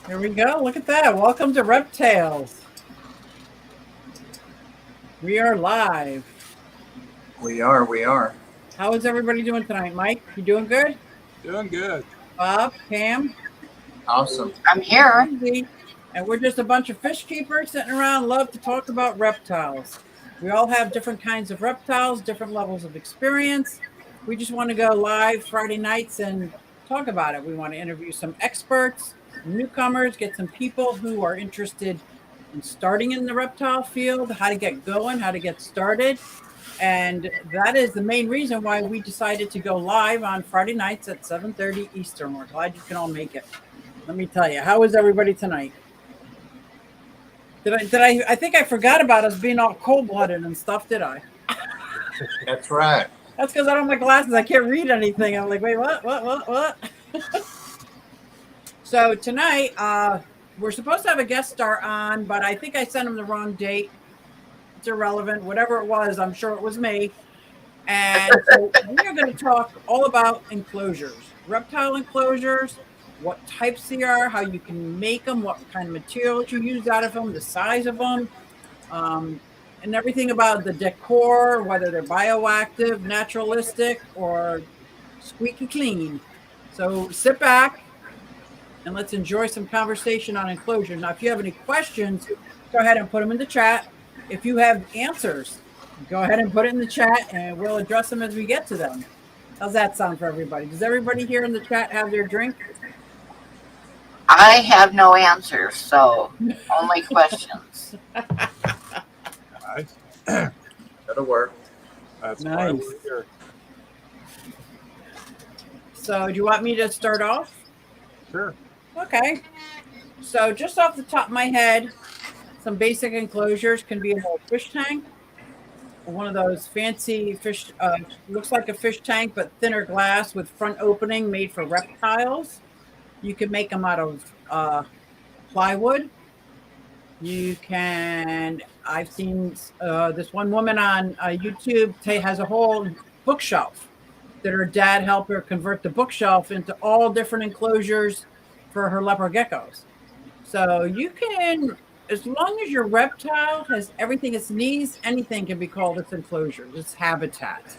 Here we go. Look at that. Welcome to RepTales. We are live. We are. How is everybody doing tonight? Mike, you doing good? Doing good. Bob, Pam, Awesome. I'm here. Susie. And we're just a bunch of fish keepers sitting around, love to talk about reptiles. We all have different kinds of reptiles, different levels of experience. We just want to go live Friday nights and talk about it. We want to interview some experts, newcomers, get some people who are interested in starting in the reptile field, how to get going, how to get started. And that is the main reason why we decided to go live on Friday nights at 7:30 Eastern. We're glad you can all make it. Let me tell you, how is everybody tonight? I think I forgot about us being all cold-blooded and stuff, did I? That's right. That's because I don't have my glasses. I can't read anything. I'm like, wait, what? So tonight, we're supposed to have a guest star on, but I think I sent him the wrong date. It's irrelevant. Whatever it was, I'm sure it was me. And so we are going to talk all about enclosures, reptile enclosures, what types they are, how you can make them, what kind of materials you use out of them, the size of them, and everything about the decor, whether they're bioactive, naturalistic, or squeaky clean. So sit back and let's enjoy some conversation on enclosures. Now, if you have any questions, go ahead and put them in the chat. If you have answers, go ahead and put it in the chat and we'll address them as we get to them. How's that sound for everybody? Does everybody here in the chat have their drink? I have no answers, so only questions. Nice. That'll work. That's Nice. why we're here. So do you want me to start off? Sure. Okay. So just off the top of my head, some basic enclosures can be a little fish tank, one of those fancy fish, looks like a fish tank, but thinner glass with front opening made for reptiles. You can make them out of plywood. You can, I've seen this one woman on YouTube has a whole bookshelf that her dad helped her convert the bookshelf into all different enclosures for her leopard geckos. So you can, as long as your reptile has everything it needs, anything can be called its enclosure, its habitat.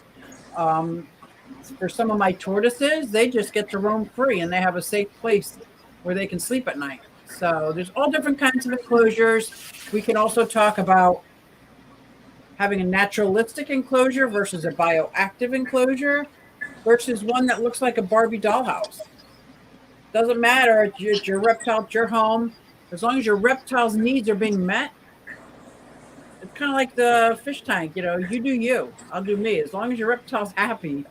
For some of my tortoises, they just get to roam free and they have a safe place where they can sleep at night. So there's all different kinds of enclosures. We can also talk about having a naturalistic enclosure versus a bioactive enclosure versus one that looks like a Barbie dollhouse. Doesn't matter. It's your reptile, it's your home. As long as your reptile's needs are being met, it's kind of like the fish tank. You know, you do you, I'll do me. As long as your reptile's happy.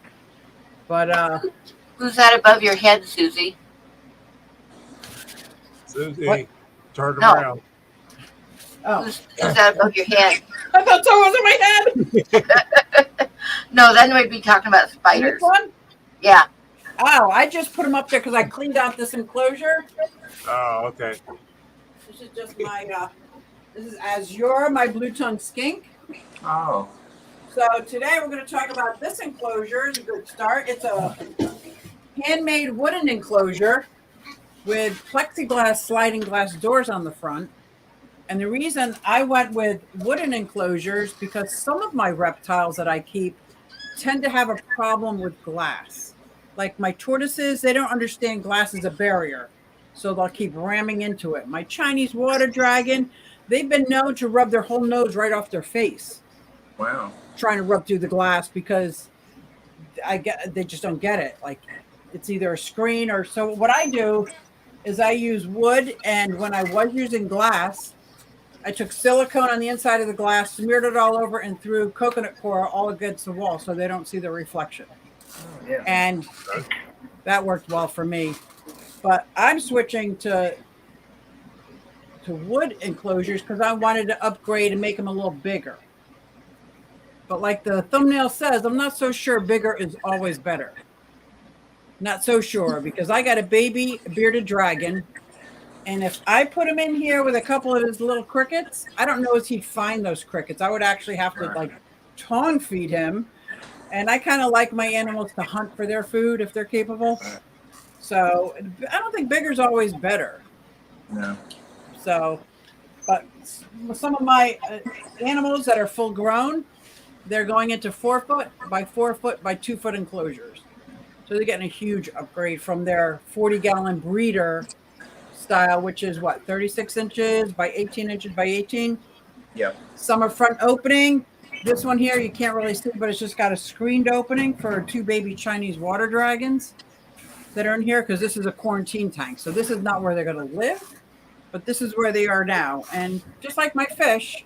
But Who's that above your head, Susie? Susie, What? turn No. around. oh, Who's that above your head? I thought someone was in my head. No, then we'd be talking about This spiders. one? Yeah. Oh, I just put them up there because I cleaned out this enclosure. Oh, okay. This is just my, this is Azure, my blue tongue skink. Oh, So today we're going to talk about this enclosure. It's a good start. It's a handmade wooden enclosure with plexiglass sliding glass doors on the front. And the reason I went with wooden enclosures because some of my reptiles that I keep tend to have a problem with glass. Like my tortoises, they don't understand glass is a barrier. So they'll keep ramming into it. My Chinese water dragon, they've been known to rub their whole nose right off their face, wow. trying to rub through the glass because they just don't get it. Like it's either a screen or so. What I do is I use wood, and when I was using glass, I took silicone on the inside of the glass, smeared it all over, and threw coconut coir all against the wall so they don't see the reflection. Yeah. And that worked well for me. But I'm switching to wood enclosures because I wanted to upgrade and make them a little bigger. But like the thumbnail says, I'm not so sure bigger is always better. Not so sure because I got a baby bearded dragon. And if I put him in here with a couple of his little crickets, I don't know if he'd find those crickets. I would actually have to like tongue feed him. And I kind of like my animals to hunt for their food if they're capable. So I don't think bigger is always better. No. So, but some of my animals that are full grown, they're going into 4 foot by 4 foot by 2 foot enclosures. So they're getting a huge upgrade from their 40-gallon breeder style, which is what, 36 inches by 18 inches by 18. Yep. Some are front opening. This one here, you can't really see, but it's just got a screened opening for 2 baby Chinese water dragons that are in here because this is a quarantine tank. So this is not where they're going to live, but this is where they are now. And just like my fish,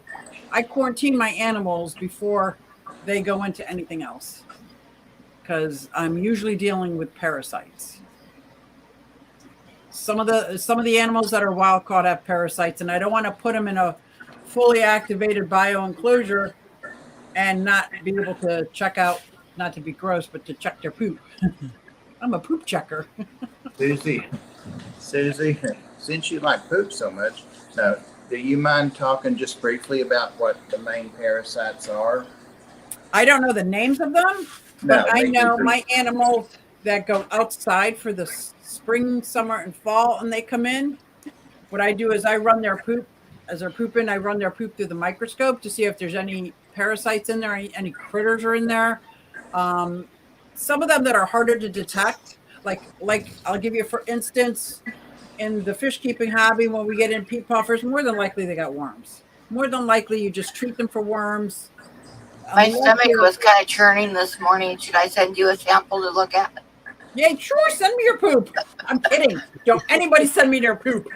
I quarantine my animals before they go into anything else because I'm usually dealing with parasites. Some of the animals that are wild caught have parasites, and I don't want to put them in a fully activated bio enclosure and not be able to check out, not to be gross, but to check their poop. I'm a poop checker. Susie, since you like poop so much, now, do you mind talking just briefly about what the main parasites are? I don't know the names of them, No, but I me know neither. my animals that go outside for the spring, summer, and fall, and they come in. What I do is I run their poop as they're pooping. I run their poop through the microscope to see if there's any parasites in there, any critters are in there. Some of them that are harder to detect, like I'll give you for instance, in the fish keeping hobby, when we get in peat puffers, more than likely they got worms. More than likely, you just treat them for worms. My Unless stomach you're- was kind of churning this morning. Should I send you a sample to look at? Yeah, sure. Send me your poop. I'm kidding. Don't anybody send me their poop.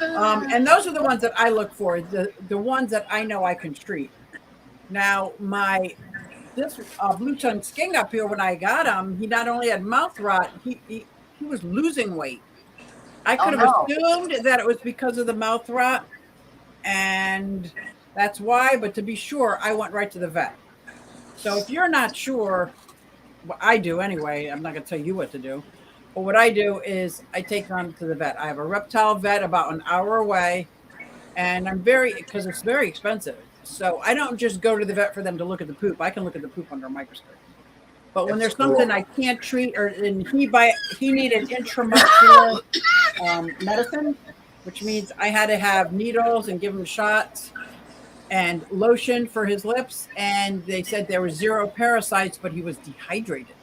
And those are the ones that I look for. The ones that I know I can treat. Now, this blue tongue skink up here, when I got him, he not only had mouth rot, he was losing weight. I Oh, could have no. assumed that it was because of the mouth rot, and that's why. But to be sure, I went right to the vet. So if you're not sure, what I do anyway, I'm not going to tell you what to do. But what I do is I take them to the vet. I have a reptile vet about an hour away, and because it's very expensive. So I don't just go to the vet for them to look at the poop. I can look at the poop under a microscope. But when That's there's something cool. I can't treat, and he needed intramuscular medicine, which means I had to have needles and give him shots and lotion for his lips. And they said there were 0 parasites, but he was dehydrated.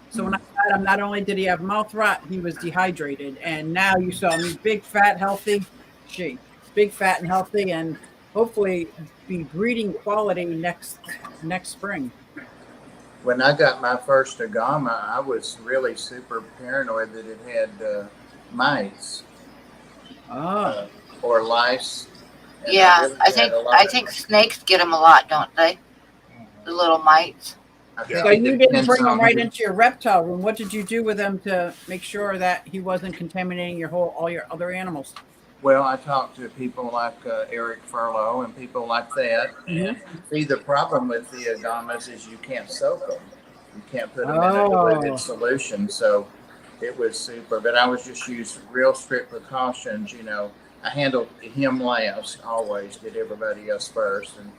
So when I got him, not only did he have mouth rot, he was dehydrated. And now you saw him big, fat, healthy. Big, fat, and healthy, and hopefully be breeding quality next spring. When I got my first agama, I was really super paranoid that it had mice Oh, or lice. And Yeah, really I had think a lot I of- think snakes get them a lot, don't they? The little mites. I think so it you didn't depends bring him on right who- into your reptile room. What did you do with him to make sure that he wasn't contaminating all your other animals? Well, I talked to people like Eric Furlow and people like that. And see, the problem with the agamas is you can't soak them. You can't put them in a Oh. diluted solution. So it was super. But I was just using real strict precautions. You know, I handled him last, always did everybody else first. And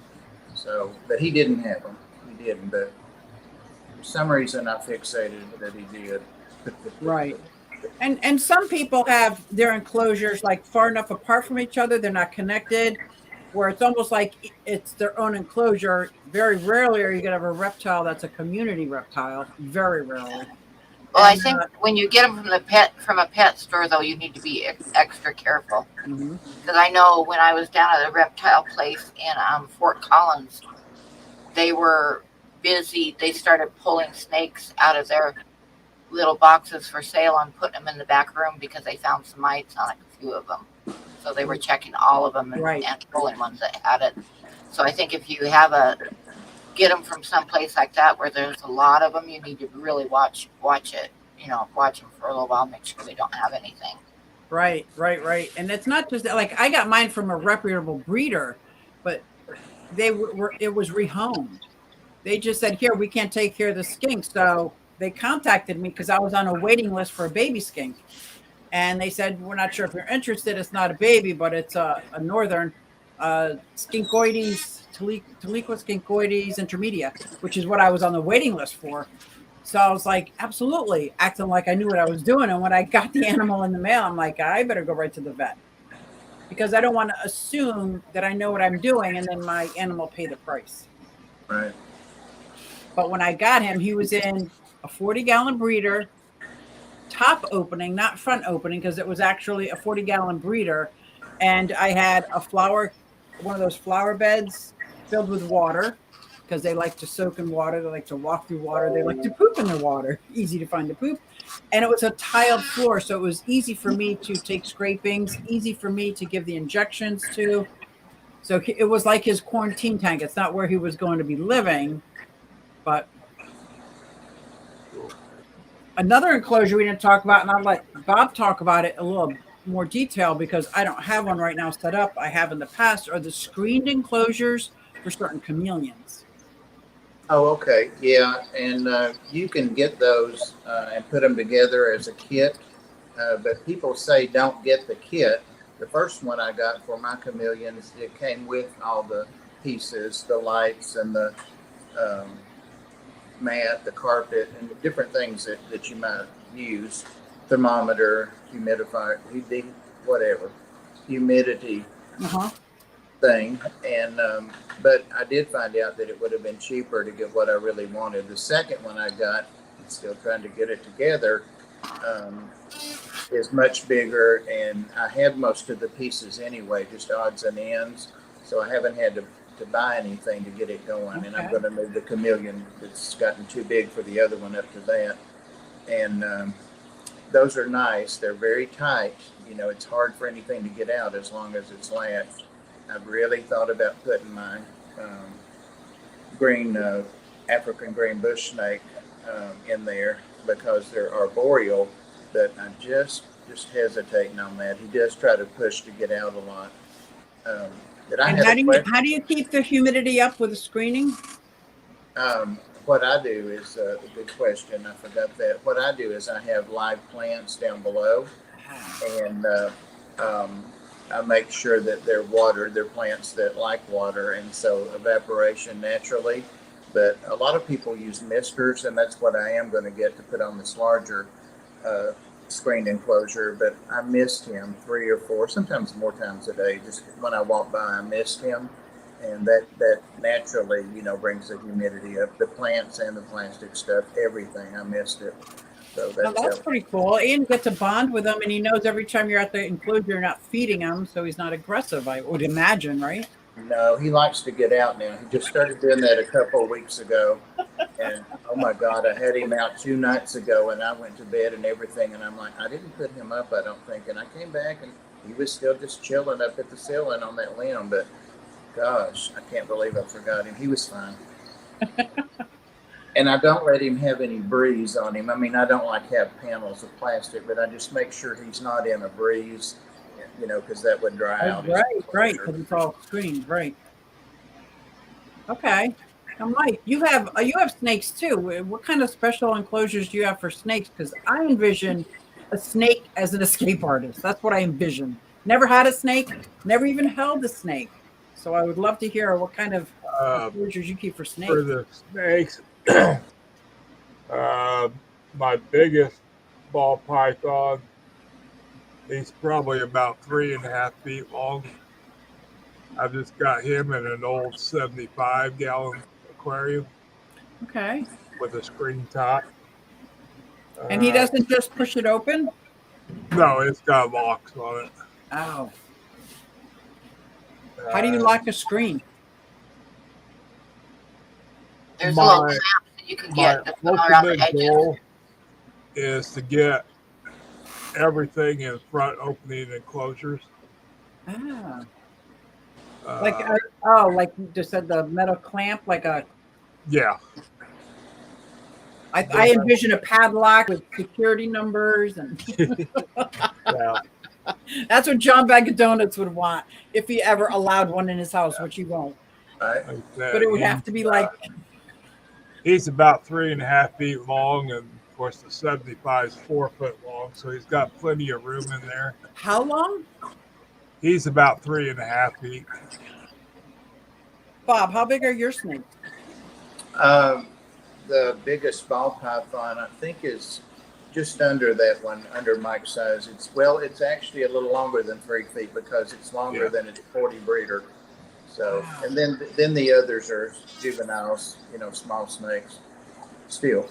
so, but he didn't have them. He didn't. But for some reason, I fixated that he did. Right. And some people have their enclosures like far enough apart from each other, they're not connected, where it's almost like it's their own enclosure. Very rarely are you going to have a reptile that's a community reptile. Very rarely. Well, I And, think when you get them from a pet store, though, you need to be extra careful. mhm. Because I know when I was down at a reptile place in Fort Collins, they were busy. They started pulling snakes out of their little boxes for sale and putting them in the back room because they found some mites on a few of them. So they were checking all of them Right. and pulling ones that had it. So I think if you get them from someplace like that where there's a lot of them, you need to really watch it. You know, watch them for a little while, make sure they don't have anything. Right. And it's not just that, like I got mine from a reputable breeder, but it was rehomed. They just said, here, we can't take care of the skink. So they contacted me because I was on a waiting list for a baby skink. And they said, we're not sure if you're interested. It's not a baby, but it's a northern Skinkoides, Taliqua Skinkoides intermedia, which is what I was on the waiting list for. So I was like, absolutely, acting like I knew what I was doing. And when I got the animal in the mail, I'm like, I better go right to the vet because I don't want to assume that I know what I'm doing and then my animal pay the price. Right. But when I got him, he was in a 40-gallon breeder, top opening, not front opening, because it was actually a 40-gallon breeder. And I had one of those flower beds filled with water because they like to soak in water. They like to walk through water. They like to poop in the water. Easy to find the poop. And it was a tiled floor. So it was easy for me to take scrapings, easy for me to give the injections to. So it was like his quarantine tank. It's not where he was going to be living, but another enclosure we didn't talk about, and I'll let Bob talk about it a little more detail because I don't have one right now set up. I have in the past, are the screened enclosures for certain chameleons. Oh, okay. Yeah. And you can get those and put them together as a kit. But people say don't get the kit. The first one I got for my chameleons, it came with all the pieces, the lights and the um, mat, the carpet, and the different things that you might use. Thermometer, humidifier, whatever, humidity Uh-huh. thing. And but I did find out that it would have been cheaper to get what I really wanted. The second one I got, I'm still trying to get it together, um, is much bigger, and I have most of the pieces anyway, just odds and ends. So I haven't had to buy anything to get it going. Okay. And I'm going to move the chameleon that's gotten too big for the other one up to that. And those are nice. They're very tight. You know, it's hard for anything to get out as long as it's latched. I've really thought about putting my green African green bush snake in there because they're arboreal, but I'm just hesitating on that. He does try to push to get out a lot. But I And had a question. how do you keep the humidity up with the screening? What I do is a good question. I forgot that. What I do is I have live plants down below, and I make sure that they're watered. They're plants that like water, and so evaporation naturally. But a lot of people use misters, and that's what I am going to get to put on this larger screened enclosure. But I missed him 3 or 4, sometimes more times a day. Just when I walk by, I missed him. And that naturally, you know, brings the humidity up. The plants and the plastic stuff, everything. I missed it. So That's pretty cool. And get to bond with him, and he knows every time you're at the enclosure, you're not feeding him, so he's not aggressive, I would imagine, right? No, he likes to get out now. He just started doing that a couple of weeks ago. And oh my God, I had him out 2 nights ago, and I went to bed and everything. And I'm like, I didn't put him up, I don't think. And I came back, and he was still just chilling up at the ceiling on that limb. But gosh, I can't believe I forgot him. He was fine. And I don't let him have any breeze on him. I mean, I don't like have panels of plastic, but I just make sure he's not in a breeze, you know, because that would dry out. Right, because it's all screened, right? Okay. Now, Mike, you have snakes too. What kind of special enclosures do you have for snakes? Because I envision a snake as an escape artist. That's what I envision. Never had a snake, never even held a snake. So I would love to hear what kind of enclosures you keep for snakes. For the snakes, my biggest ball python, he's probably about 3.5 feet long. I just got him in an old 75-gallon aquarium. Okay. With a screen top. And he doesn't just push it open? No, it's got locks on it. Oh. How do you lock a screen? There's a little clamp that you can get that's around the edges. Goal is to get everything in front opening enclosures. Ah. Like you just said, the metal clamp, like a. Yeah. I envision a padlock with security numbers and. Yeah. That's what John Bag of Donuts would want if he ever allowed one in his house, which he won't. Right. But it would have to be like. He's about 3.5 feet long, and of course the 75 is 4 foot long, so he's got plenty of room in there. How long? He's about 3.5 feet. Bob, how big are your snakes? the biggest ball python, I think, is just under that one, under Mike's size. It's actually a little longer than 3 feet because it's longer than its 40 breeder. So, Wow. and then the others are juveniles, small snakes. Still,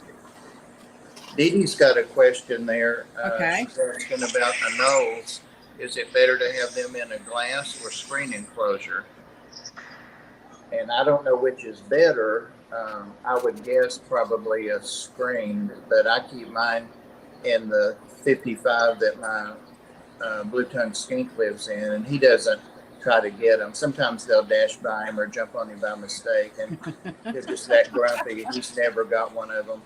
Dee Dee's got a question there. Okay. She's asking about anoles. Is it better to have them in a glass or screen enclosure? And I don't know which is better. I would guess probably a screen, but I keep mine in the 55 that my blue-tongued skink lives in, and he doesn't try to get them. Sometimes they'll dash by him or jump on him by mistake, and they're just that grumpy. He's never got one of them.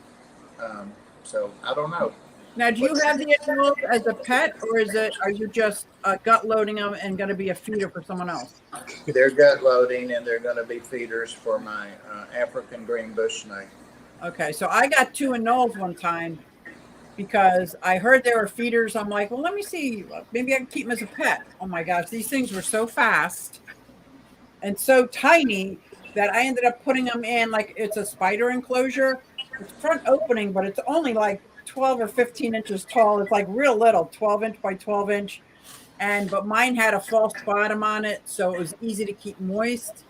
So I don't know. Now, do you have the animals as a pet, or are you just gut loading them and going to be a feeder for someone else? They're gut loading, and they're going to be feeders for my African green bush snake. Okay, so I got 2 anoles one time because I heard they were feeders. I'm like, well, let me see. Maybe I can keep them as a pet. Oh my gosh, these things were so fast and so tiny that I ended up putting them in like it's a spider enclosure. It's front opening, but it's only like 12 or 15 inches tall. It's like real little, 12-inch by 12-inch. But mine had a false bottom on it, so it was easy to keep moist.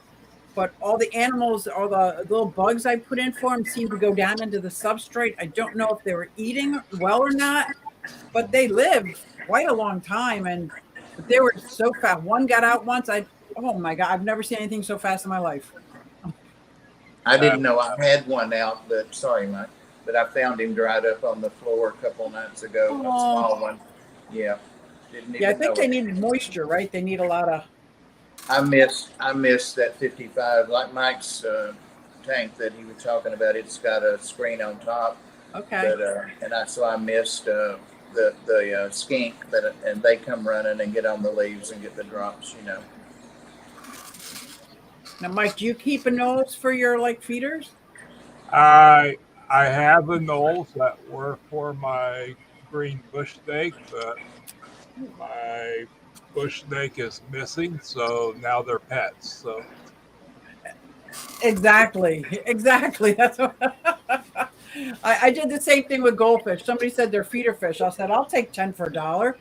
But all the animals, all the little bugs I put in for them seemed to go down into the substrate. I don't know if they were eating well or not, but they lived quite a long time. But they were so fast. One got out once. Oh my God, I've never seen anything so fast in my life. I didn't know I had one out, but sorry, Mike. But I found him dried up on the floor a couple nights ago. A small one. Yeah. I think they needed moisture, right? They need a lot of. I miss that 55, like Mike's tank that he was talking about. It's got a screen on top. Okay. But so I missed the skink, and they come running and get on the leaves and get the drops. Now, Mike, do you keep anoles for your feeders? I have anoles that were for my green bush snake, but my bush snake is missing, so now they're pets. So exactly. That's what I did the same thing with goldfish. Somebody said they're feeder fish. I said I'll take 10 for $1,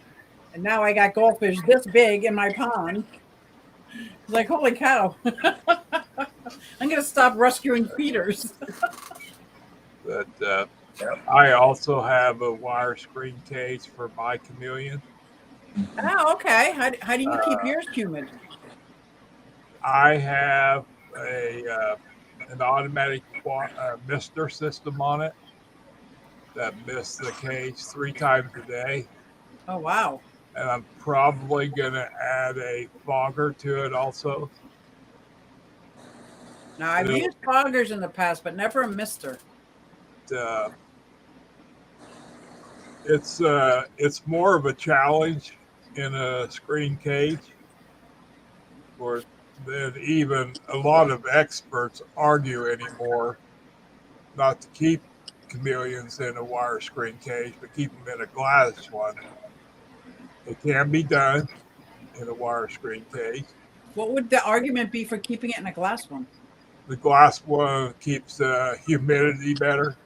and now I got goldfish this big in my pond. It's like, holy cow! I'm gonna stop rescuing feeders. But I also have a wire screen cage for my chameleon. Oh, okay. How do you keep yours humid? I have an automatic mister system on it that mists the cage 3 times a day. Oh, wow. And I'm probably going to add a fogger to it also. Now, I've used foggers in the past, but never a mister. It's more of a challenge in a screen cage, or than even a lot of experts argue anymore not to keep chameleons in a wire screen cage, but keep them in a glass one. It can be done in a wire screen cage. What would the argument be for keeping it in a glass one? The glass one keeps the humidity better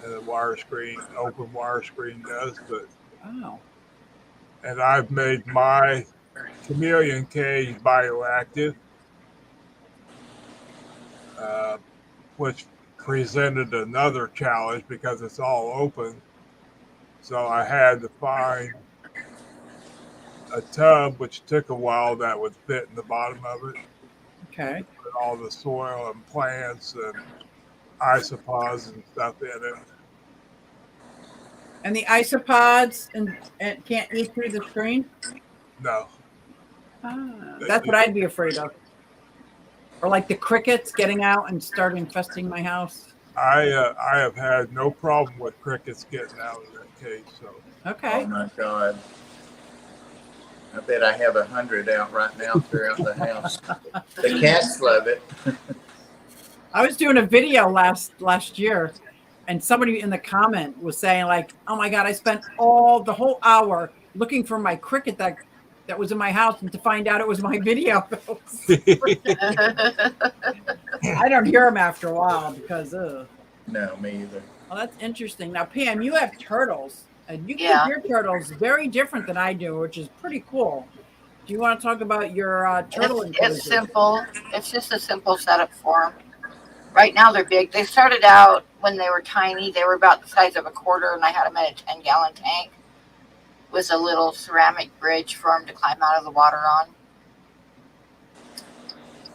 than the open wire screen does. But and I've made my chameleon cage bioactive, which presented another challenge because it's all open. So I had to find a tub, which took a while, that would fit in the bottom of it. Okay. Put all the soil and plants and isopods and stuff in it. And the isopods and can't eat through the screen? No. That's what I'd be afraid of. Or like the crickets getting out and start infesting my house. I have had no problem with crickets getting out of that cage. So. Okay. Oh my God. I bet I have 100 out right now throughout the house. The cats love it. I was doing a video last year, and somebody in the comment was saying like, "Oh my God, I spent the whole hour looking for my cricket that that was in my house, and to find out it was my video. I don't hear them after a while because, No, me either. well, that's interesting. Now, Pam, you have turtles, and you keep Yeah. your turtles very different than I do, which is pretty cool. Do you want to talk about your turtle It's enclosures? simple. It's just a simple setup for them. Right now they're big. They started out when they were tiny. They were about the size of a quarter, and I had them in a 10-gallon tank with a little ceramic bridge for them to climb out of the water on.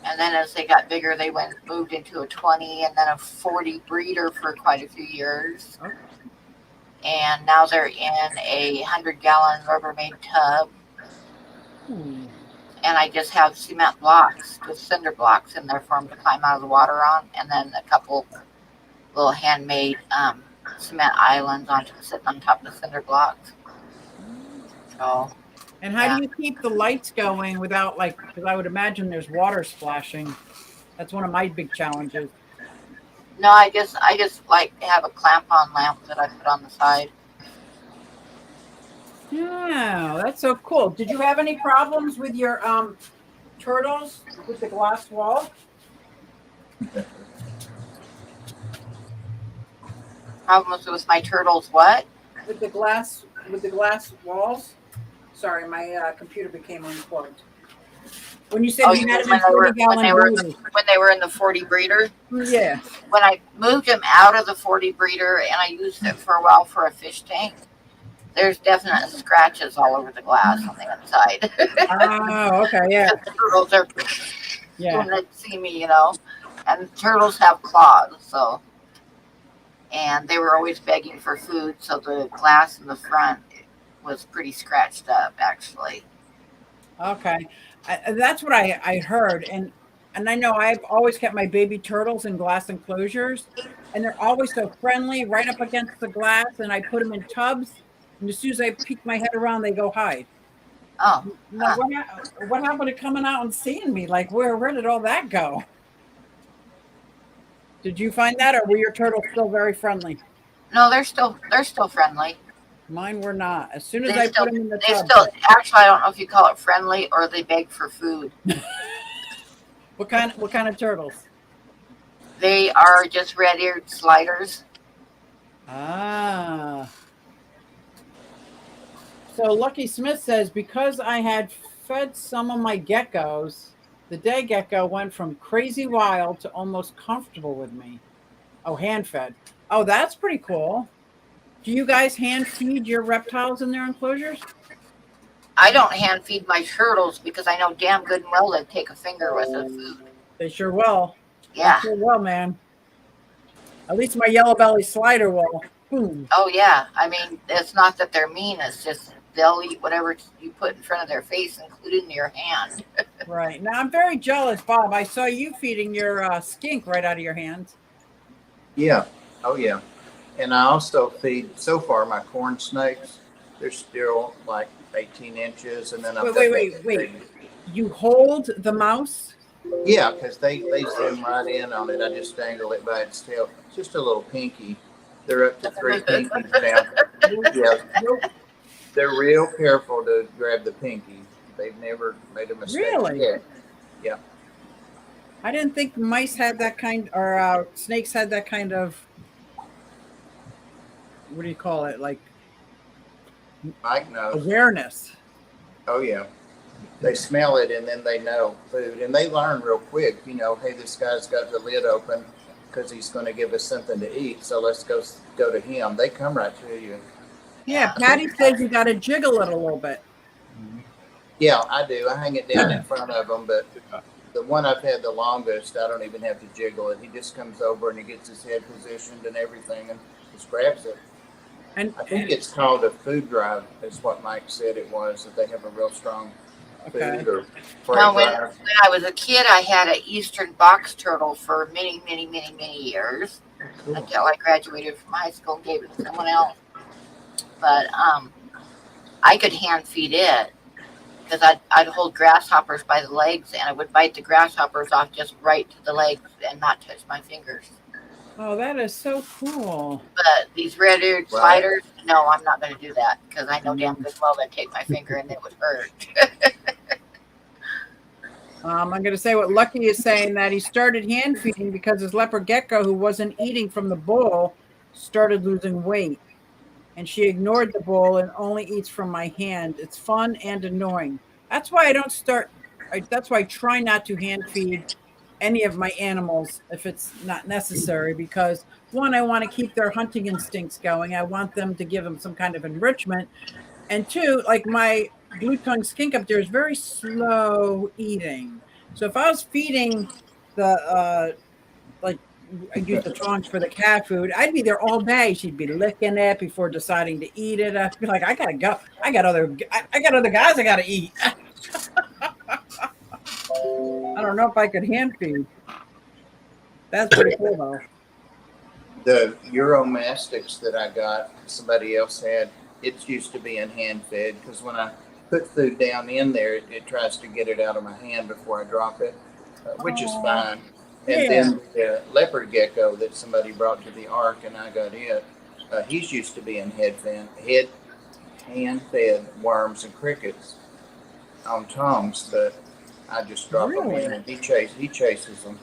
And then as they got bigger, they moved into a 20 and then a 40 breeder for quite a few years. Okay. And now they're in a 100-gallon Rubbermaid tub. And I just have cement blocks with cinder blocks in there for them to climb out of the water on, and then a couple little handmade cement islands sitting on top of the cinder blocks. So. And how do you keep the lights going without, like, because I would imagine there's water splashing. That's one of my big challenges. No, I just like have a clamp-on lamp that I put on the side. Yeah, that's so cool. Did you have any problems with your turtles with the glass wall? Problems with my turtles? What? With the glass walls? Sorry, my computer became unplugged. When you said you had them in 40-gallon breeders. When they were in the 40 breeder? Yeah. When I moved them out of the 40 breeder and I used it for a while for a fish tank, there's definite scratches all over the glass on the inside. Oh, okay, yeah. The turtles are when they see me, and turtles have claws, so. And they were always begging for food, so the glass in the front was pretty scratched up, actually. Okay. That's what I heard. And I know I've always kept my baby turtles in glass enclosures, and they're always so friendly right up against the glass, and I put them in tubs, and as soon as I peek my head around, they go hide. Oh. Now, what happened to coming out and seeing me? Like, where did all that go? Did you find that, or were your turtles still very friendly? No, they're still friendly. Mine were not. As soon as I put them in the tub. Actually, I don't know if you call it friendly or they beg for food. What kind of turtles? They are just red-eared sliders. Ah. So Lucky Smith says, because I had fed some of my geckos, the day gecko went from crazy wild to almost comfortable with me. Oh, hand fed. Oh, that's pretty cool. Do you guys hand feed your reptiles in their enclosures? I don't hand feed my turtles because I know damn good and well they'd take a finger with the food. They sure will. Yeah. They sure will, man. At least my yellow belly slider will. Boom. Oh, yeah. I mean, it's not that they're mean. It's just they'll eat whatever you put in front of their face, including your hand. Right. Now, I'm very jealous, Bob. I saw you feeding your skink right out of your hands. Yeah. Oh, yeah. And I also feed, so far, my corn snakes. They're still like 18 inches. And then Wait. You hold the mouse? Yeah, because they zoom right in on it. I just dangle it by its tail. It's just a little pinky. They're up to 3 pinkies now. Yeah. They're real careful to grab the pinky. They've never made a mistake. Really? Yeah. I didn't think mice had that kind, or snakes had that kind of, what do you call it? Like, Mike knows. Awareness. Oh, yeah. They smell it and then they know food. And they learn real quick, hey, this guy's got the lid open because he's going to give us something to eat. So let's go to him. They come right to you. Yeah, Patty says you got to jiggle it a little bit. Yeah, I do. I hang it down in front of them, but the one I've had the longest, I don't even have to jiggle it. He just comes over and he gets his head positioned and everything and just grabs it. And I think it's called a food drive, is what Mike said it was, that they have a real strong food or prey Now, when drive. I was a kid, I had an eastern box turtle for many, many, many, many years Cool. until I graduated from high school and gave it to someone else. But I could hand feed it because I'd hold grasshoppers by the legs and I would bite the grasshoppers off just right to the legs and not touch my fingers. oh, that is so cool. But these red-eared Right. sliders, No, I'm not going to do that because I know damn good well they'd take my finger and it would hurt. I'm going to say what Lucky is saying, that he started hand feeding because his leopard gecko, who wasn't eating from the bowl, started losing weight. And she ignored the bowl and only eats from my hand. It's fun and annoying. That's why I don't start. That's why I try not to hand feed any of my animals if it's not necessary, because one, I want to keep their hunting instincts going. I want them to give them some kind of enrichment. And two, like my blue tongue skink up there is very slow eating. So if I was feeding the like I use the tongs for the cat food, I'd be there all day. She'd be licking it before deciding to eat it. I'd be like, I gotta go. I got other guys I gotta eat. I don't know if I could hand feed. That's pretty cool though. The Euromastics that I got, somebody else had, it used to be in hand fed because when I put food down in there, it tries to get it out of my hand before I drop it, which is fine. And then the leopard gecko that somebody brought to the ark and I got it, he's used to being hand fed worms and crickets on tongs, but I just drop them in and he chases them.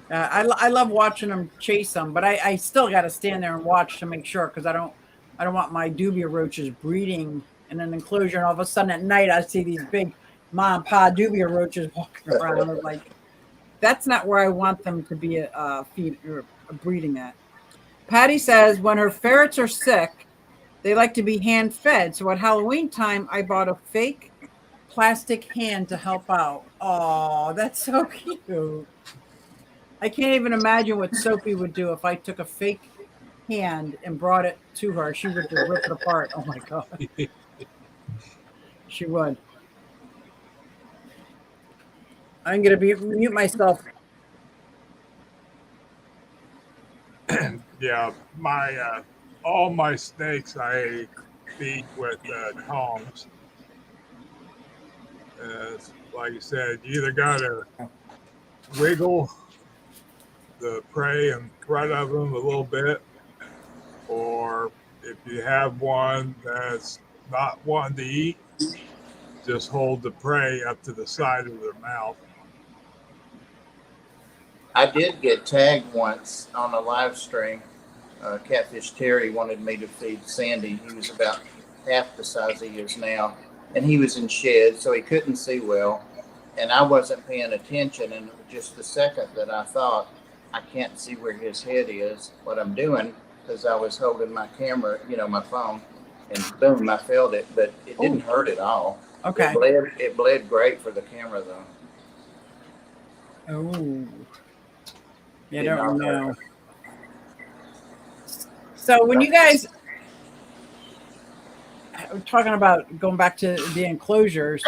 I love watching them chase them, but I still got to stand there and watch to make sure, because I don't want my dubia roaches breeding in an enclosure, and all of a sudden at night I see these big mom and pa dubia roaches walking around. I'm like, that's not where I want them to be feed or breeding at. Patty says when her ferrets are sick, they like to be hand fed. So at Halloween time, I bought a fake plastic hand to help out. Oh, that's so cute. I can't even imagine what Sophie would do if I took a fake hand and brought it to her. She would just rip it apart. Oh my God. She would. I'm going to mute myself. Yeah, my all my snakes I feed with tongs. Like you said, you either got to wiggle the prey in front of them a little bit, or if you have one that's not wanting to eat, just hold the prey up to the side of their mouth. I did get tagged once on a live stream. Catfish Terry wanted me to feed Sandy. He was about half the size he is now, and he was in shed, so he couldn't see well. And I wasn't paying attention, and just the second that I thought, I can't see where his head is, what I'm doing, because I was holding my camera, my phone, and boom, I felt it, but it didn't hurt at all. Okay. It bled great for the camera, though. Oh. Yeah, I don't know. So when you guys are talking about going back to the enclosures,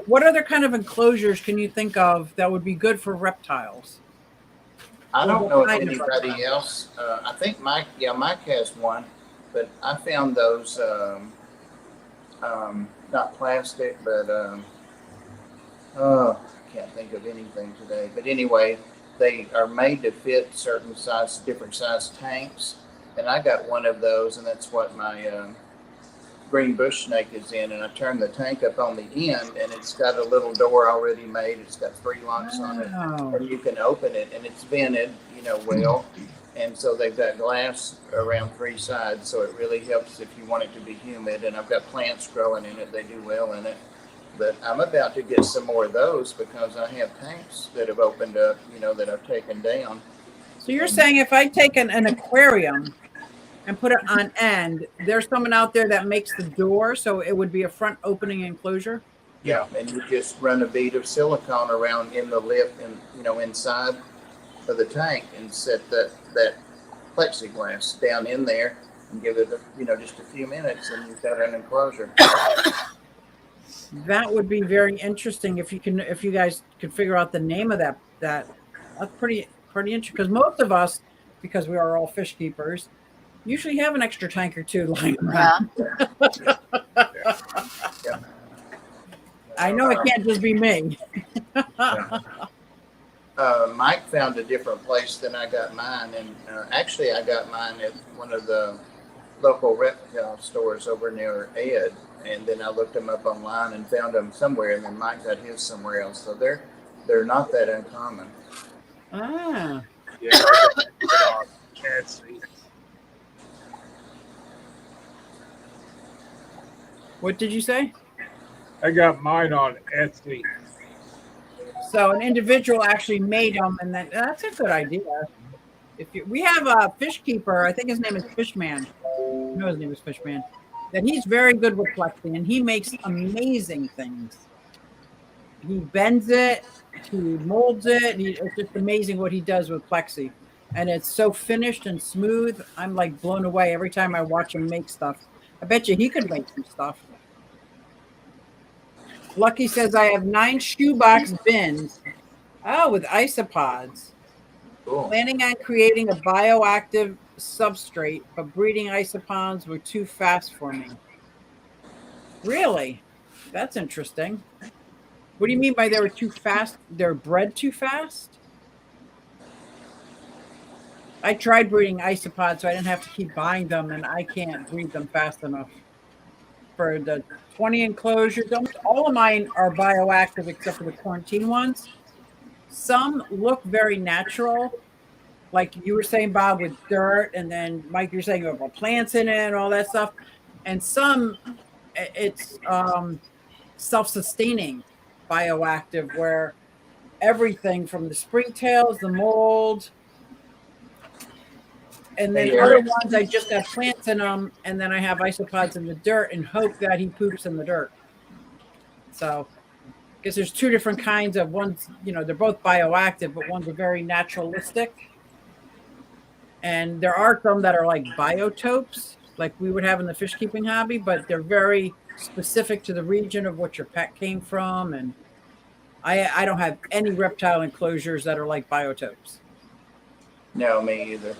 what other kind of enclosures can you think of that would be good for reptiles? I don't know if anybody else. I think Mike has one, but I found those not plastic, but I can't think of anything today. But anyway, they are made to fit different size tanks, and I got one of those, and that's what my green bush snake is in. And I turned the tank up on the end, and it's got a little door already made. It's got 3 locks on it, and you can open it, and it's vented, well. And so they've got glass around 3 sides, so it really helps if you want it to be humid. And I've got plants growing in it; they do well in it. But I'm about to get some more of those because I have tanks that have opened up, that I've taken down. So you're saying if I take an aquarium and put it on end, there's someone out there that makes the door, so it would be a front opening enclosure? Yeah, and you just run a bead of silicone around in the lip and, inside of the tank and set that plexiglass down in there and give it, just a few minutes and you've got an enclosure. That would be very interesting if you guys could figure out the name of that. That's pretty interesting, because most of us, because we are all fish keepers, usually have an extra tank or two lying around. Yeah. I know it can't just be me. Mike found a different place than I got mine, and actually I got mine at one of the local reptile stores over near Ed, and then I looked them up online and found them somewhere, and then Mike got his somewhere else. So they're not that uncommon. Ah, Yeah, I got it on Etsy. what did you say? I got mine on Etsy. So an individual actually made them, and then that's a good idea. We have a fish keeper, I think his name is Fishman. No, his name is Fishman. That he's very good with plexi, and he makes amazing things. He bends it, he molds it. It's just amazing what he does with plexi, and it's so finished and smooth. I'm like blown away every time I watch him make stuff. I bet you he could make some stuff. Lucky says I have 9 shoebox bins. Oh, with isopods. Cool. Planning on creating a bioactive substrate, but breeding isopods were too fast for me. Really? That's interesting. What do you mean by they were too fast? They're bred too fast? I tried breeding isopods, so I didn't have to keep buying them, and I can't breed them fast enough. For the 20 enclosures, almost all of mine are bioactive except for the quarantine ones. Some look very natural, like you were saying, Bob, with dirt, and then Mike, you're saying about plants in it and all that stuff. And some, it's self-sustaining, bioactive, where everything from the springtails, the mold, and then Hey, other Eric. ones, I just have plants in them, and then I have isopods in the dirt and hope that he poops in the dirt. So, because there's 2 different kinds of ones, they're both bioactive, but one's a very naturalistic. And there are some that are like biotopes, like we would have in the fish keeping hobby, but they're very specific to the region of what your pet came from. And I don't have any reptile enclosures that are like biotopes. No, me either.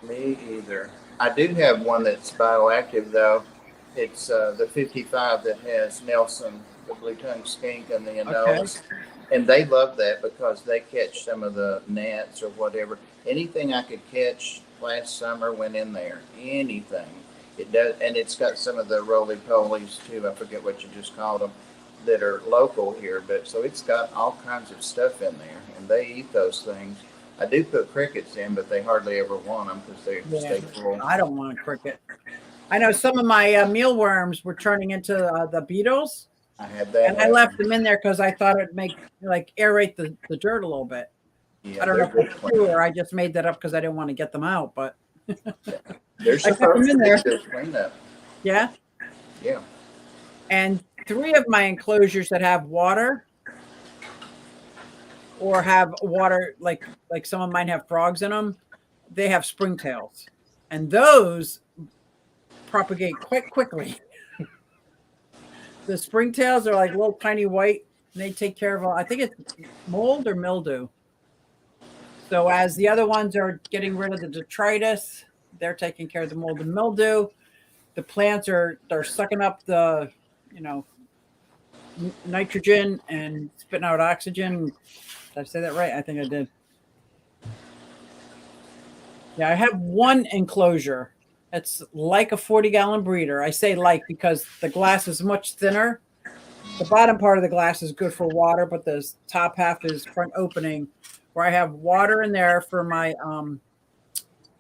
Me either. I do have one that's bioactive though. It's the 55 that has Nelson, the blue-tongued skink, and the anolis. Okay. And they love that because they catch some of the gnats or whatever. Anything I could catch last summer went in there. Anything. It does, and it's got some of the roly-polies too. I forget what you just called them, that are local here. But so it's got all kinds of stuff in there, and they eat those things. I do put crickets in, but they hardly ever want them because they stay full. I don't want a cricket. I know some of my mealworms were turning into the beetles. I had that. And I left them in there because I thought it'd make, aerate the dirt a little bit. Yeah, I don't know if it's true or I just made that up because I didn't want to get them out, but they're supposed to be good cleanup. Yeah? Yeah. And 3 of my enclosures that have water or have water, like some of mine have frogs in them, they have springtails. And those propagate quite quickly. The springtails are like little tiny white, and they take care of all, I think it's mold or mildew. So as the other ones are getting rid of the detritus, they're taking care of the mold and mildew. The plants they're sucking up the, nitrogen and spitting out oxygen. Did I say that right? I think I did. Yeah, I have 1 enclosure. It's like a 40-gallon breeder. I say like because the glass is much thinner. The bottom part of the glass is good for water, but the top half is front opening where I have water in there for my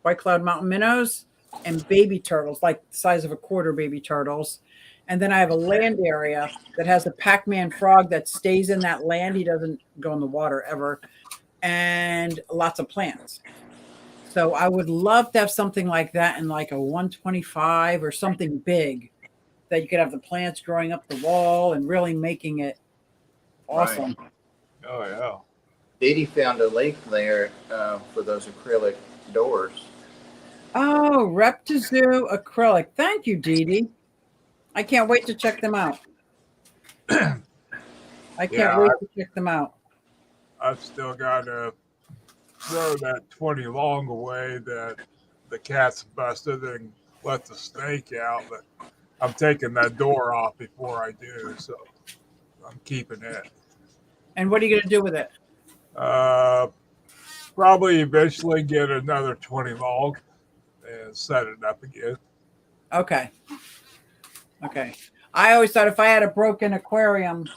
white cloud mountain minnows and baby turtles, like the size of a quarter baby turtles. And then I have a land area that has a Pac-Man frog that stays in that land. He doesn't go in the water ever. And lots of plants. So I would love to have something like that in like a 125 or something big that you could have the plants growing up the wall and really making it awesome. Right. Oh, yeah. Dee found a link there for those acrylic doors. Oh, RepTales acrylic. Thank you, Dee. I can't wait to check them out. I can't wait to check them out. I've still got to throw that 20 long away that the cat's busted and let the snake out, but I'm taking that door off before I do, so I'm keeping it. And what are you going to do with it? Probably eventually get another 20 long and set it up again. Okay. Okay. I always thought if I had a broken aquarium,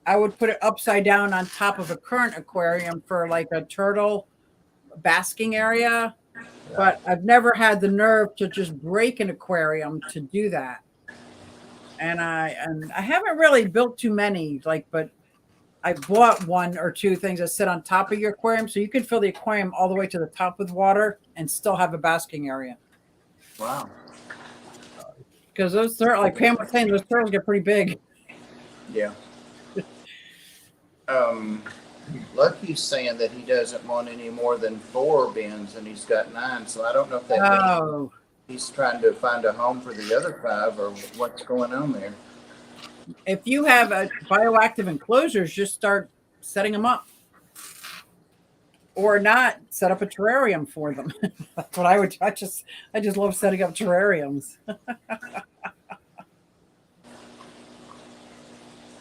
I would put it upside down on top of a current aquarium for like a turtle basking area. But I've never had the nerve to just break an aquarium to do that. And I haven't really built too many, like, but I bought one or two things that sit on top of your aquarium, so you can fill the aquarium all the way to the top with water and still have a basking area. Wow. Because those turtles, like Pam was saying, those turtles get pretty big. Yeah. Lucky's saying that he doesn't want any more than 4 bins, and he's got 9. So I don't know if that means he's trying to find a home for the other 5, or what's going on there. If you have a bioactive enclosures, just start setting them up. Or not, set up a terrarium for them. That's what I would. I just love setting up terrariums.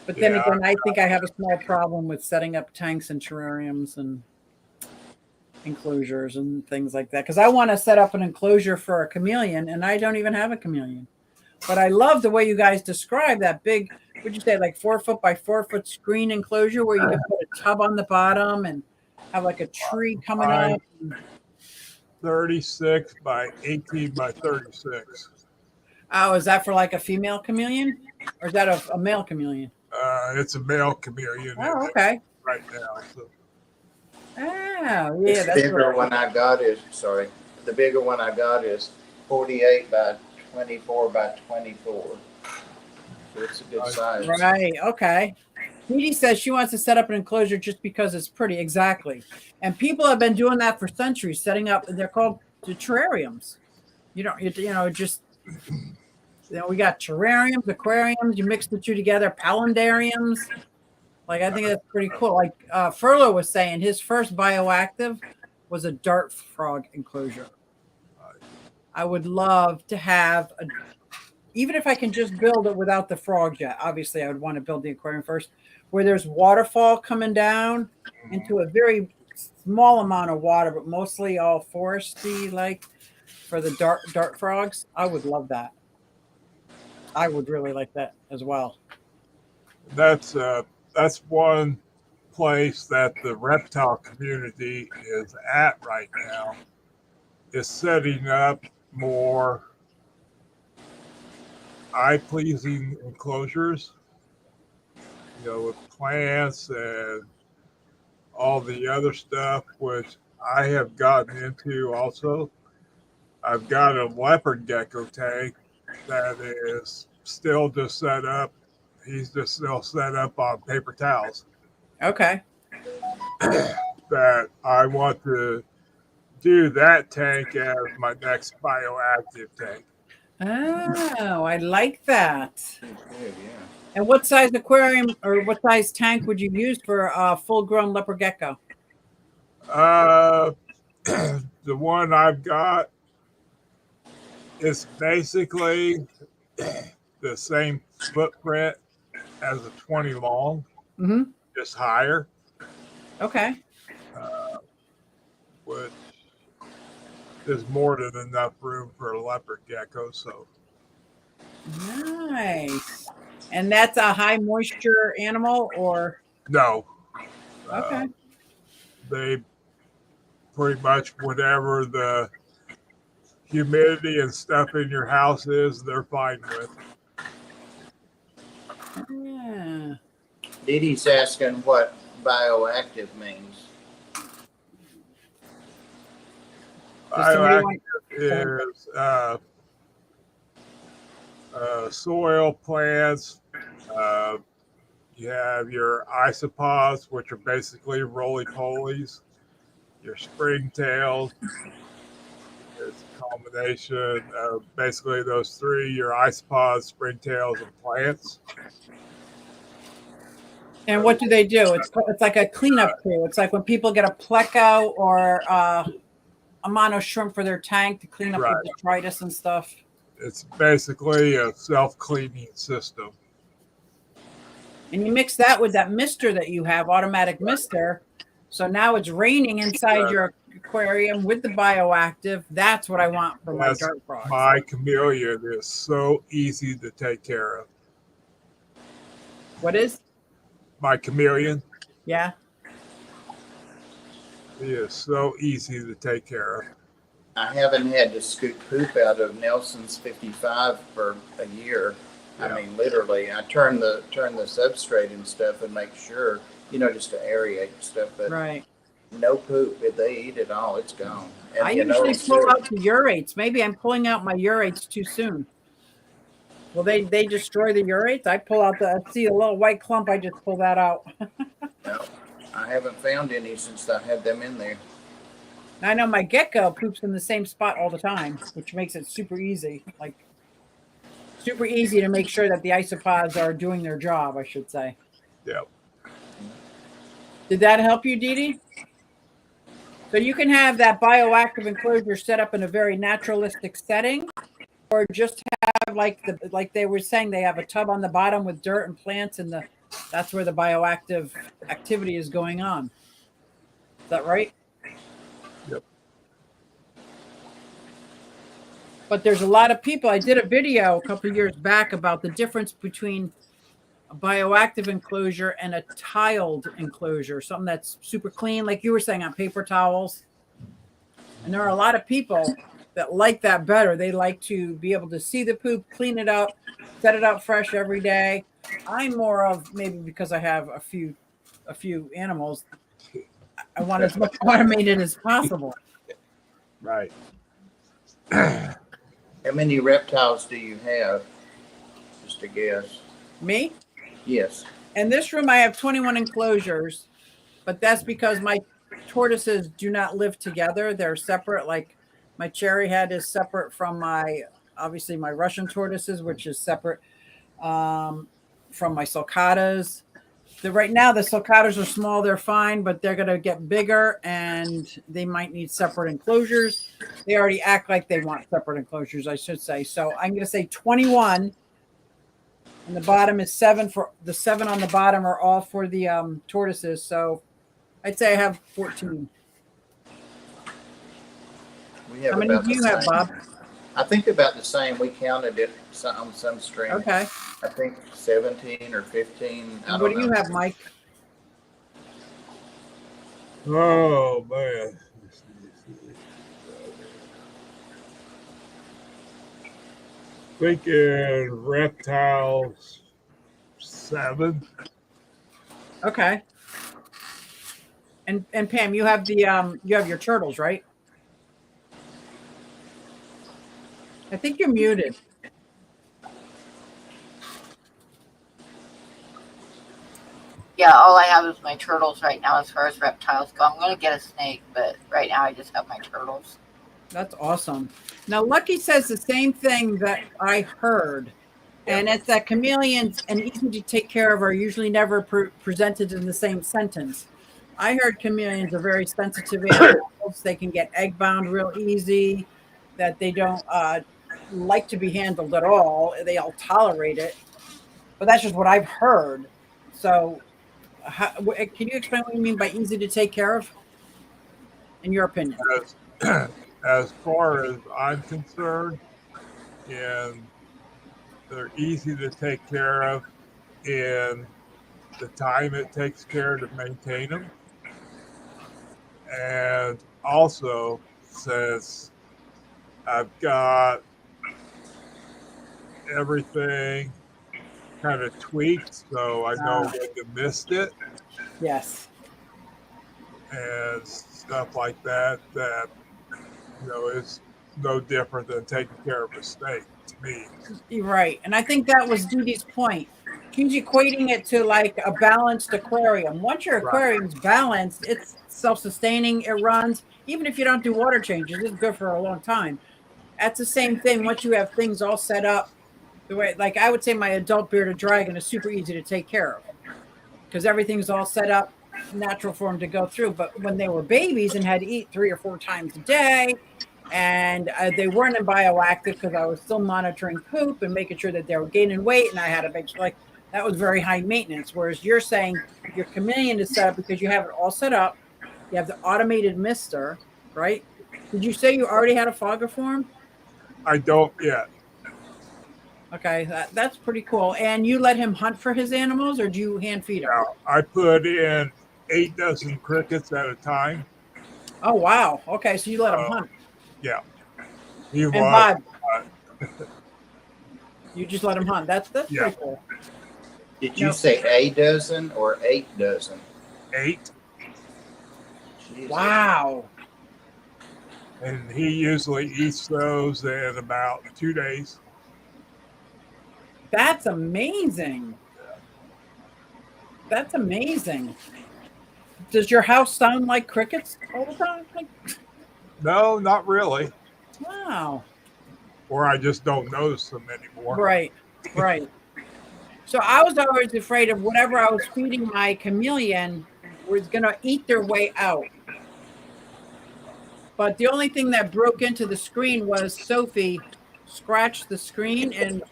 But then again, I think I have a small problem with setting up tanks and terrariums and enclosures and things like that. Because I want to set up an enclosure for a chameleon, and I don't even have a chameleon. But I love the way you guys describe that big, would you say, like 4 foot by 4 foot screen enclosure where you can put a tub on the bottom and have like a tree coming up. 36 by 18 by 36. Oh, is that for like a female chameleon? Or is that a male chameleon? It's a male chameleon. Oh, okay. Right now. So. Oh, yeah. The bigger one I got is, the bigger one I got is 48 by 24 by 24. So it's a good size. Right. Okay. Dee says she wants to set up an enclosure just because it's pretty. Exactly. And people have been doing that for centuries, setting up, they're called the terrariums. You know, just, we got terrariums, aquariums, you mix the two together, palindariums. Like, I think that's pretty cool. Like Furlow was saying, his first bioactive was a dart frog enclosure. I would love to have even if I can just build it without the frogs yet. Obviously, I would want to build the aquarium first, where there's waterfall coming down into a very small amount of water, but mostly all foresty, like for the dart frogs. I would love that. I would really like that as well. That's one place that the reptile community is at right now, is setting up more eye-pleasing enclosures, with plants and all the other stuff, which I have gotten into also. I've got a leopard gecko tank that is still just set up. He's just still set up on paper towels. Okay. That I want to do that tank as my next bioactive tank. Oh, I like that. Good, yeah. And what size aquarium or what size tank would you use for a full-grown leopard gecko? The one I've got is basically the same footprint as a 20 long, just higher. Okay. Which is more than enough room for a leopard gecko. So nice. And that's a high moisture animal, or no? Okay. They pretty much whatever the humidity and stuff in your house is, they're fine with. Yeah. Dee Dee's asking what bioactive means. Bioactive is soil, plants. You have your isopods, which are basically roly-polies. Your springtails. It's a combination of basically those three: your isopods, springtails, and plants. And what do they do? It's like a cleanup crew. It's like when people get a pleco or a mono shrimp for their tank to clean up the detritus and stuff. It's basically a self-cleaning system. And you mix that with that mister that you have, automatic mister. So now it's raining inside your aquarium with the bioactive. That's what I want for my That's dart frogs. my chameleon is so easy to take care of. What is? My chameleon, Yeah. he is so easy to take care of. I haven't had to scoop poop out of Nelson's 55 for a year. Yeah. I mean, literally, I turn the substrate and stuff and make sure, just to aerate stuff. But Right. no poop. If they eat it all, it's gone. And I you usually notice pull too, out the urates. Maybe I'm pulling out my urates too soon. Well, they destroy the urates. I pull out I see a little white clump. I just pull that out. no, I haven't found any since I had them in there. I know my gecko poops in the same spot all the time, which makes it super easy. Like super easy to make sure that the isopods are doing their job, I should say. Yeah. Did that help you, Dee Dee? So you can have that bioactive enclosure set up in a very naturalistic setting, or just have like they were saying, they have a tub on the bottom with dirt and plants, and that's where the bioactive activity is going on. Is that right? Yep. But there's a lot of people. I did a video a couple of years back about the difference between a bioactive enclosure and a tiled enclosure, something that's super clean, like you were saying, on paper towels. And there are a lot of people that like that better. They like to be able to see the poop, clean it up, set it up fresh every day. I'm more of, maybe because I have a few animals, I want as much automated as possible. Right. How many reptiles do you have? Just a guess. Me? Yes. In this room, I have 21 enclosures, but that's because my tortoises do not live together. They're separate. Like my cherry head is separate from obviously my Russian tortoises, which is separate from my sulcatas. Right now, the sulcatas are small. They're fine, but they're going to get bigger and they might need separate enclosures. They already act like they want separate enclosures, I should say. So I'm going to say 21. And the bottom is 7 for the 7 on the bottom are all for the tortoises. So I'd say I have 14. We have How many about do you the have, same. Bob? I think about the same. We counted it on some string. Okay. I think 17 or 15. And what do you have, Mike? Oh man. Thinking reptiles 7. Okay. And Pam, you have you have your turtles, right? I think you're muted. Yeah, all I have is my turtles right now as far as reptiles go. I'm going to get a snake, but right now I just have my turtles. That's awesome. Now, Lucky says the same thing that I heard, and it's that chameleons and easy to take care of are usually never presented in the same sentence. I heard chameleons are very sensitive animals. They can get egg bound real easy, that they don't like to be handled at all. They all tolerate it, but that's just what I've heard. So can you explain what you mean by easy to take care of, in your opinion? As far as I'm concerned, and they're easy to take care of in the time it takes care to maintain them. And also, since I've got everything kind of tweaked, so I know when you missed it. Yes. And stuff like that, is no different than taking care of a snake to me. You're right. And I think that was Dee Dee's point. She's equating it to like a balanced aquarium. Once your aquarium's balanced, it's self-sustaining, it runs. Even if you don't do water changes, it's good for a long time. That's the same thing. Once you have things all set up the way, like I would say my adult bearded dragon is super easy to take care of because everything's all set up natural for them to go through. But when they were babies and had to eat 3 or 4 times a day, and they weren't in bioactive because I was still monitoring poop and making sure that they were gaining weight, and I had to make sure, like, that was very high maintenance. Whereas you're saying your chameleon is set up because you have it all set up, You have the automated mister, right? Did you say you already had a fogger for him? I don't yet. Okay, that's pretty cool. And you let him hunt for his animals, or do you hand feed him? Now, I put in 8 dozen crickets at a time. Oh wow. Okay, so you let him hunt. Yeah, he And loves. Bob, you just let him hunt. That's Yeah, pretty cool. Did No. you say a dozen or 8 dozen? 8, Jesus. Wow. and he usually eats those in about 2 days. That's amazing. That's amazing. Does your house sound like crickets all the time? Like, No, not really. wow. Or I just don't notice them anymore. Right. Right. So I was always afraid of whatever I was feeding my chameleon was going to eat their way out. But the only thing that broke into the screen was Sophie scratched the screen, and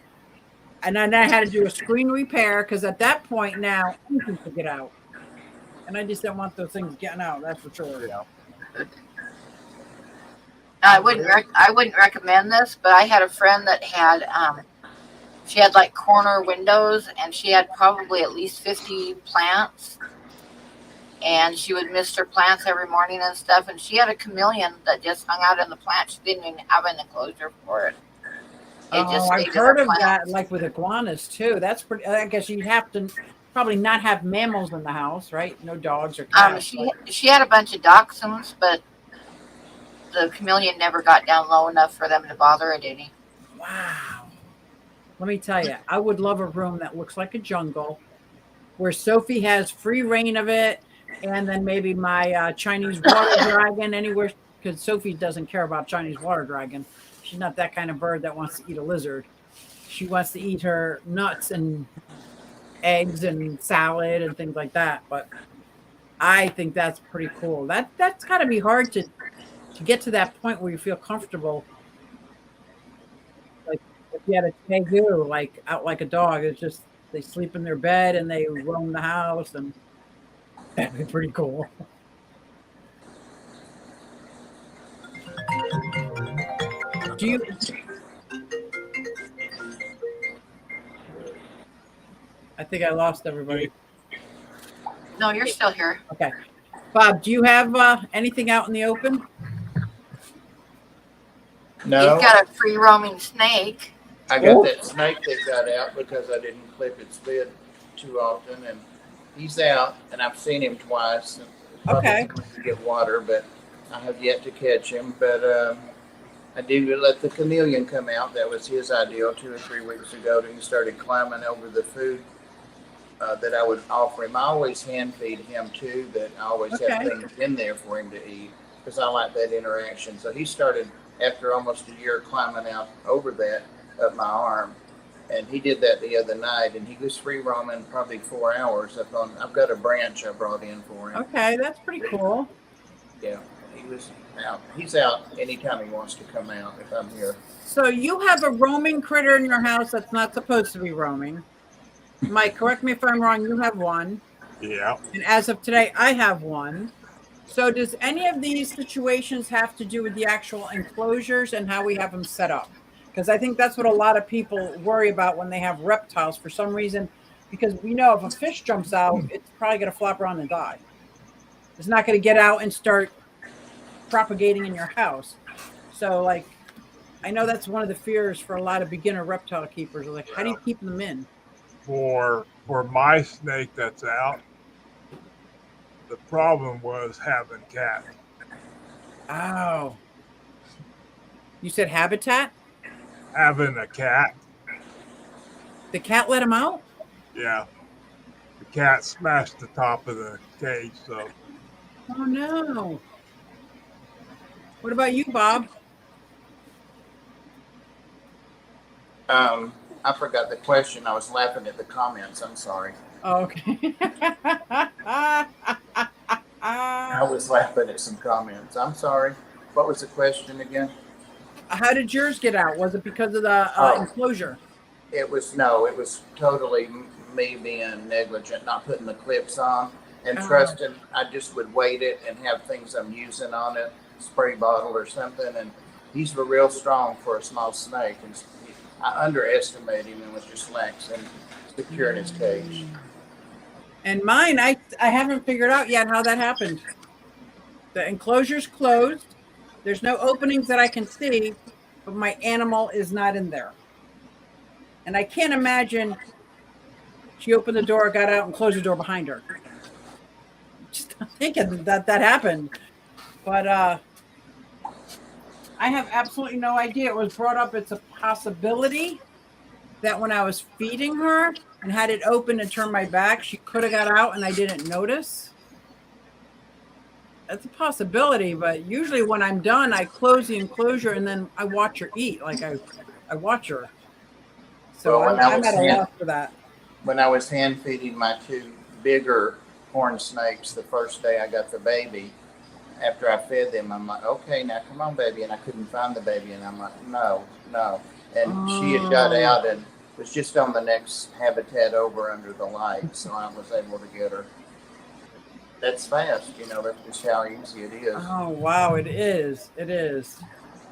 then I had to do a screen repair because at that point now anything could get out. And I just didn't want those things getting out, that's for sure. Yeah. I wouldn't recommend this, but I had a friend that had she had like corner windows, and she had probably at least 50 plants, and she would mist her plants every morning and stuff. And she had a chameleon that just hung out in the plant. She didn't even have an enclosure for it. It just Oh, I've stayed in heard her of that, plants. like with iguanas too. That's pretty. I guess you'd have to probably not have mammals in the house, right? No dogs or cats. She had a bunch of dachshunds, but the chameleon never got down low enough for them to bother it any. Wow. Let me tell you, I would love a room that looks like a jungle where Sophie has free reign of it, and then maybe my Chinese water dragon anywhere, because Sophie doesn't care about Chinese water dragon. She's not that kind of bird that wants to eat a lizard. She wants to eat her nuts and eggs and salad and things like that. But I think that's pretty cool. That's got to be hard to get to that point where you feel comfortable. Like if you had a tegu, like out like a dog, it's just they sleep in their bed and they roam the house, and that'd be pretty cool. Do you? I think I lost everybody. No, you're still here. Okay, Bob, do you have anything out in the open? No, You've got a free roaming snake. I got that snake that got out because I didn't clip its lid too often, and he's out, and I've seen him twice. And Okay. to get water, but I have yet to catch him. But I did let the chameleon come out. That was his idea 2 or 3 weeks ago. He started climbing over the food that I would offer him. I always hand feed him too. That I always have things in there for him to eat because I like that interaction. So he started after almost a year climbing out over that up my arm, and he did that the other night. And he was free roaming probably 4 hours up on. I've got a branch I brought in for him. Okay, that's pretty cool. Yeah, he was out. He's out anytime he wants to come out if I'm here. So you have a roaming critter in your house that's not supposed to be roaming. Mike, correct me if I'm wrong. You have one. Yeah. And as of today, I have one. So does any of these situations have to do with the actual enclosures and how we have them set up? Because I think that's what a lot of people worry about when they have reptiles for some reason. Because we know if a fish jumps out, it's probably going to flop around and die. It's not going to get out and start propagating in your house. So, like, I know that's one of the fears for a lot of beginner reptile keepers. Like, how do you keep them in? For my snake that's out, the problem was having cats. Oh. You said habitat? Having a cat. The cat let him out? Yeah. The cat smashed the top of the cage, so. Oh, no. What about you, Bob? I forgot the question. I was laughing at the comments. I'm sorry. Oh, okay. I was laughing at some comments. I'm sorry. What was the question again? How did yours get out? Was it because of the enclosure? It was totally me being negligent, not putting the clips on. and trusting. I just would weight it and have things I'm using on it, spray bottle or something. And he's real strong for a small snake. And I underestimate him and was just lax and secure in his cage. And mine, I haven't figured out yet how that happened. The enclosure's closed. There's no openings that I can see, but my animal is not in there. And I can't imagine she opened the door, got out, and closed the door behind her. Just thinking that happened. But I have absolutely no idea. It was brought up. It's a possibility that when I was feeding her and had it open and turned my back, she could have got out and I didn't notice. That's a possibility, but usually when I'm done, I close the enclosure and then I watch her eat. Like I watch her. So Well, I'm at a loss for that. When I was hand feeding my two bigger horned snakes the first day I got the baby, after I fed them, I'm like, okay, now come on, baby. And I couldn't find the baby. And I'm like, no. And she had got out and was just on the next habitat over under the light. So I was able to get her. That's fast. That's just how easy it is. Oh, wow. It is. It is.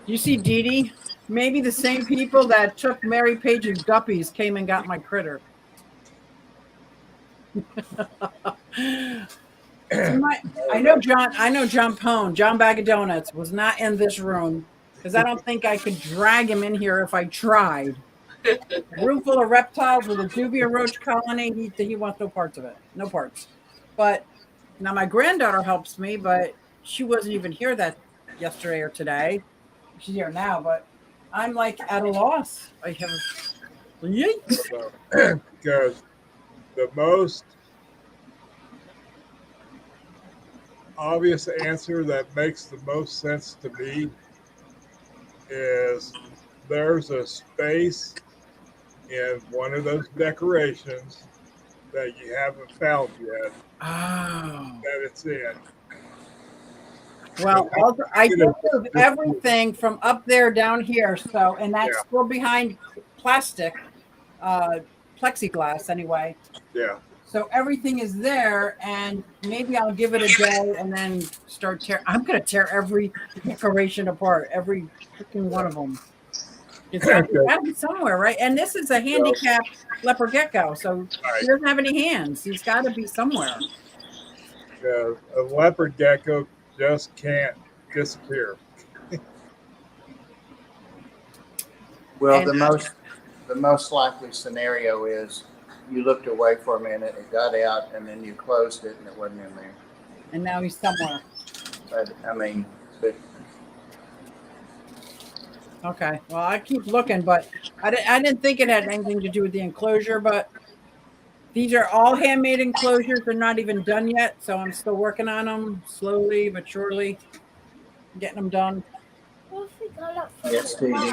You see Dee Dee? Maybe the same people that took Mary Page's guppies came and got my critter. I know John Pone, John Bag of Donuts, was not in this room because I don't think I could drag him in here if I tried. A room full of reptiles with a dubia roach colony. He wants no parts of it. No parts. But now my granddaughter helps me, but she wasn't even here that yesterday or today. She's here now, but I'm like at a loss. I have because the most obvious answer that makes the most sense to me is there's a space in one of those decorations that you haven't found yet. That it's in. Well, I moved everything from up there down here. So, and that's still behind plastic, plexiglass anyway. Yeah. So everything is there, and maybe I'll give it a day and then start I'm going to tear every decoration apart, every freaking one of them. It's got to be somewhere, right? And this is a handicapped leopard gecko, so he doesn't have any hands. He's got to be somewhere. A leopard gecko just can't disappear. Well, the most likely scenario is you looked away for a minute, it got out, and then you closed it, and it wasn't in there. And now he's somewhere. But okay. Well, I keep looking, but I didn't think it had anything to do with the enclosure. But these are all handmade enclosures. They're not even done yet, so I'm still working on them slowly but surely, getting them done. Yes, Dee Dee.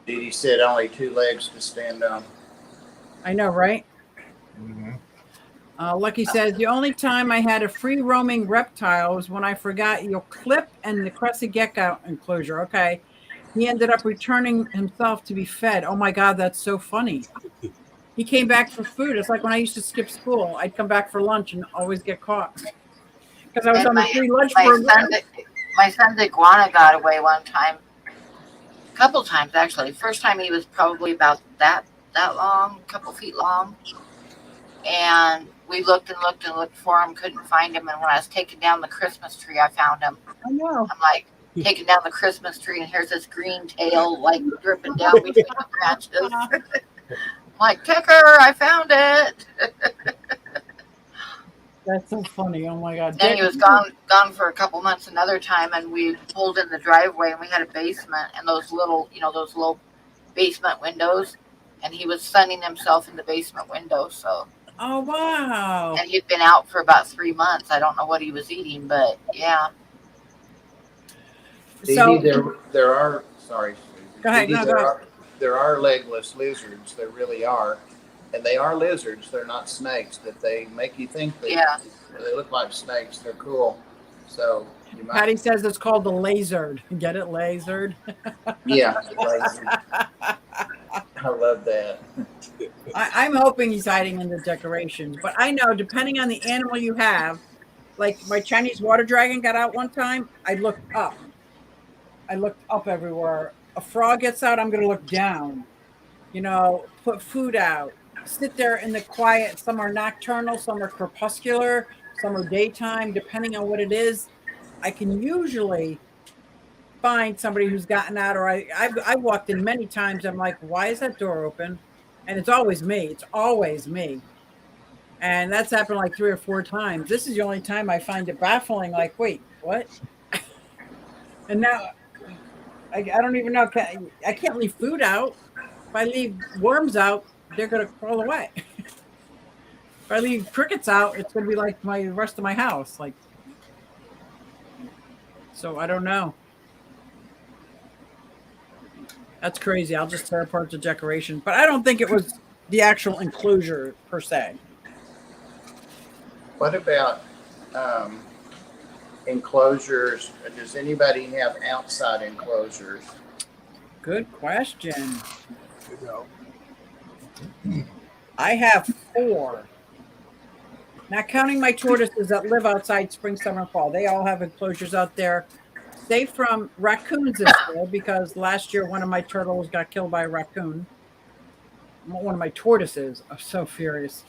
Dee Dee said only 2 legs to stand on. I know, right? Mm-hmm. Lucky says, the only time I had a free roaming reptile was when I forgot your clip and the crested gecko enclosure. Okay. He ended up returning himself to be fed. Oh my God, that's so funny. He came back for food. It's like when I used to skip school, I'd come back for lunch and always get caught. Because I was on the free lunch program. My son's iguana got away one time. A couple times, actually. First time he was probably about that long, a couple feet long. And we looked and looked and looked for him, couldn't find him. And when I was taking down the Christmas tree, I found him. I know. I'm like taking down the Christmas tree, and here's this green tail like dripping down between the branches. I'm like, Tucker, I found it. That's so funny. Oh my God. And he was gone for a couple months another time, and we pulled in the driveway, and we had a basement and those little basement windows, and he was sunning himself in the basement window. So. Oh wow. And he'd been out for about 3 months. I don't know what he was eating, but yeah. So there are sorry. Go ahead. There are legless lizards. There really are. And they are lizards. They're not snakes. That they make you think they look like snakes. They're cool. So Patty says it's called the lasered. Get it, lasered? Yeah. Lasered. I love that. I'm hoping he's hiding in the decorations, but I know depending on the animal you have, like my Chinese water dragon got out one time, I looked up. I looked up everywhere. A frog gets out, I'm going to look down. Put food out, sit there in the quiet. Some are nocturnal, some are crepuscular, some are daytime, depending on what it is. I can usually find somebody who's gotten out, or I've walked in many times. I'm like, why is that door open? And it's always me. It's always me. And that's happened like 3 or 4 times. This is the only time I find it baffling. Like, wait, what? And now I don't even know. I can't leave food out. If I leave worms out, they're going to crawl away. If I leave crickets out, it's going to be like my rest of my house. Like, so I don't know. That's crazy. I'll just tear apart the decoration. But I don't think it was the actual enclosure per se. What about enclosures? Does anybody have outside enclosures? Good question. You know, I have 4. Not counting my tortoises that live outside spring, summer, and fall. They all have enclosures out there. Safe from raccoons this year, because last year one of my turtles got killed by a raccoon. One of my tortoises. I'm so furious.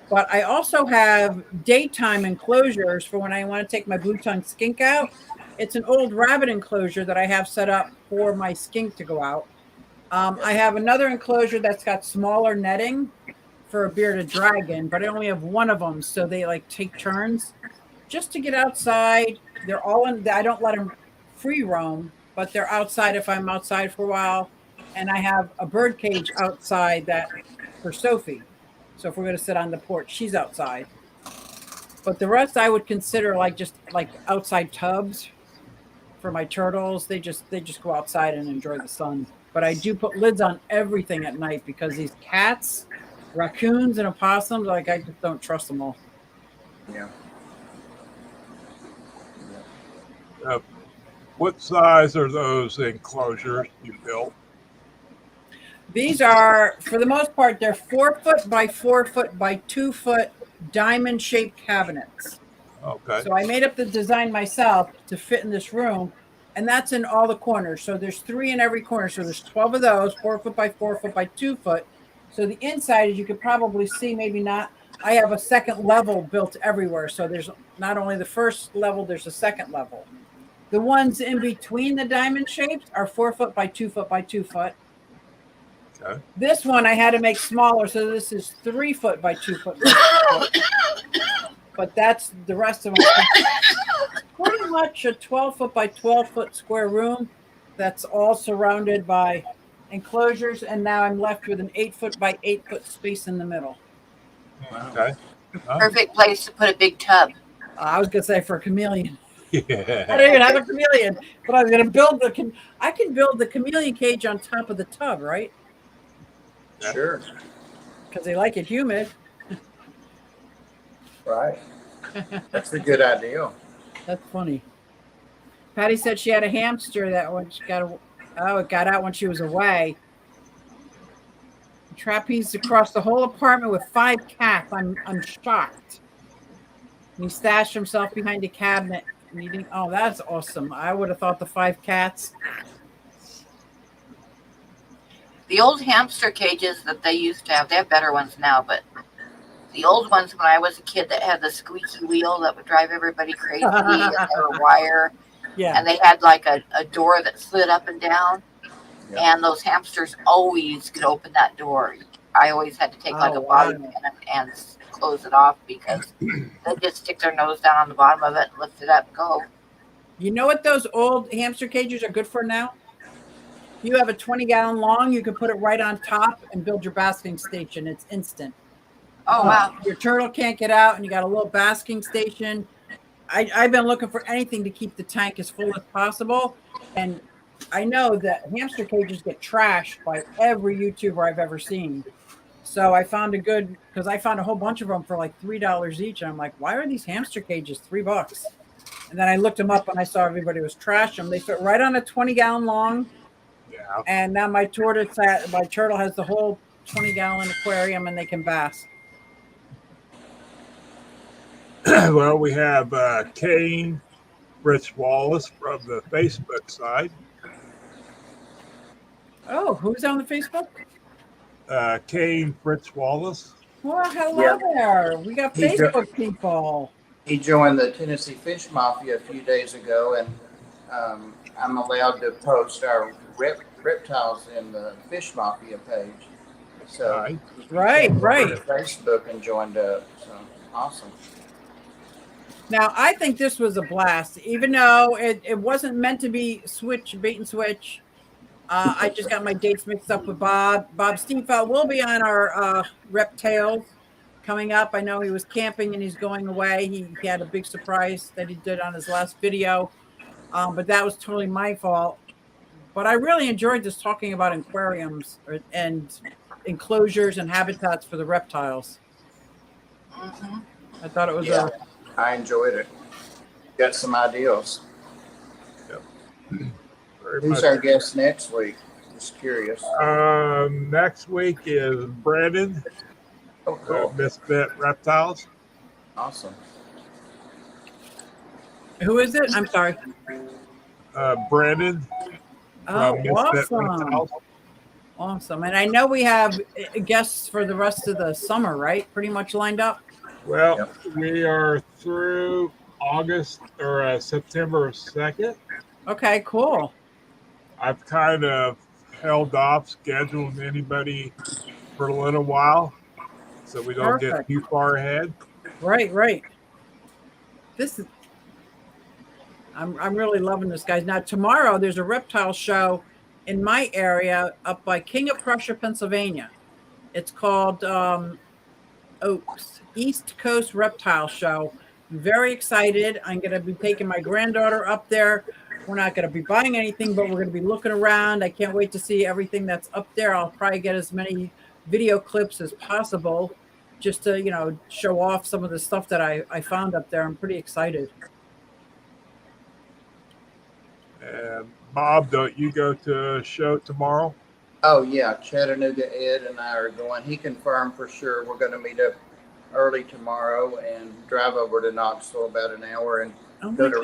But I also have daytime enclosures for when I want to take my blue-tongued skink out. It's an old rabbit enclosure that I have set up for my skink to go out. I have another enclosure that's got smaller netting for a bearded dragon, but I only have one of them, so they like take turns just to get outside. They're all in. I don't let them free roam, but they're outside if I'm outside for a while. And I have a bird cage outside that for Sophie. So if we're going to sit on the porch, she's outside. But the rest I would consider like just like outside tubs for my turtles. They just go outside and enjoy the sun. But I do put lids on everything at night because these cats, raccoons, and opossums, like I just don't trust them all. Yeah. What size are those enclosures you built? These are, for the most part, they're 4 foot by 4 foot by 2 foot diamond shaped cabinets. Okay. So I made up the design myself to fit in this room, and that's in all the corners. So there's 3 in every corner. So there's 12 of those, 4 foot by 4 foot by 2 foot. So the inside, as you could probably see, maybe not, I have a second level built everywhere. So there's not only the first level, there's a second level. The ones in between the diamond shapes are 4 foot by 2 foot by 2 foot. Okay. This one I had to make smaller, so this is 3 foot by 2 foot. By 2 foot. But that's the rest of them. Pretty much a 12 foot by 12 foot square room that's all surrounded by enclosures, and now I'm left with an 8 foot by 8 foot space in the middle. Okay. Perfect place to put a big tub. I was gonna say for a chameleon. I Yeah. don't even have a chameleon, but I was gonna build I can build the chameleon cage on top of the tub, right? Sure. Because they like it humid. Right. That's a good idea. That's funny. Patty said she had a hamster that when she it got out when she was away. Trapezed across the whole apartment with 5 cats. I'm shocked. And he stashed himself behind a cabinet. And that's awesome. I would have thought the 5 cats. The old hamster cages that they used to have, they have better ones now, but the old ones when I was a kid that had the squeaky wheel that would drive everybody crazy and they were wire. Yeah. And they had like a door that slid up and down. Yeah. And those hamsters always could open that door. I always had to take like a bobby pin and close it off because they just stick their nose down on the bottom of it and lift it up and go. You know what those old hamster cages are good for now? You have a 20-gallon long, you can put it right on top and build your basking station. It's instant. Oh, wow. Your turtle can't get out and you got a little basking station. I've been looking for anything to keep the tank as full as possible. And I know that hamster cages get trashed by every YouTuber I've ever seen. So I found because I found a whole bunch of them for like $3 each. And I'm like, why are these hamster cages $3? And then I looked them up and I saw everybody was trashing them. They fit right on a 20-gallon long. Yeah. And now my turtle has the whole 20-gallon aquarium, and they can bass. Well, we have Kane Rich Wallace from the Facebook side. Oh, who's on the Facebook? Kane Fritz Wallace. Well, hello Yeah, there. We got he jo- Facebook people. he joined the Tennessee Fish Mafia a few days ago, and I'm allowed to post our reptiles in the Fish Mafia page. So Nice. he Right, came over right. to Facebook and joined up. So awesome. Now, I think this was a blast, even though it wasn't meant to be bait and switch. I just got my dates mixed up with Bob. Bob Steenfeld will be on our RepTales coming up. I know he was camping and he's going away. He had a big surprise that he did on his last video, but that was totally my fault. But I really enjoyed just talking about aquariums and enclosures and habitats for the reptiles. Mm-hmm. I thought it was Yeah, I enjoyed it. Got some ideas. Very Who's much. our guest next week? Just curious. Next week is Brandon, Oh, cool. Misfit Reptiles. Awesome. who is it? I'm sorry. Brandon Oh, from Misfit awesome. Reptiles. Awesome. And I know we have guests for the rest of the summer, right? Pretty much lined up. Well, Yep. we are through August or September 2nd. Okay, cool. I've kind of held off scheduling anybody for a little while so we don't get Perfect. too far ahead. Right, right. This is I'm really loving this, guys. Now tomorrow there's a reptile show in my area up by King of Prussia, Pennsylvania. It's called Oaks East Coast Reptile Show. I'm very excited. I'm going to be taking my granddaughter up there. We're not going to be buying anything, but we're going to be looking around. I can't wait to see everything that's up there. I'll probably get as many video clips as possible just to, show off some of the stuff that I found up there. I'm pretty excited. And Bob, don't you go to a show tomorrow? Oh yeah, Chattanooga Ed and I are going. He confirmed for sure we're going to meet up early tomorrow and drive over to Knoxville about an hour and go to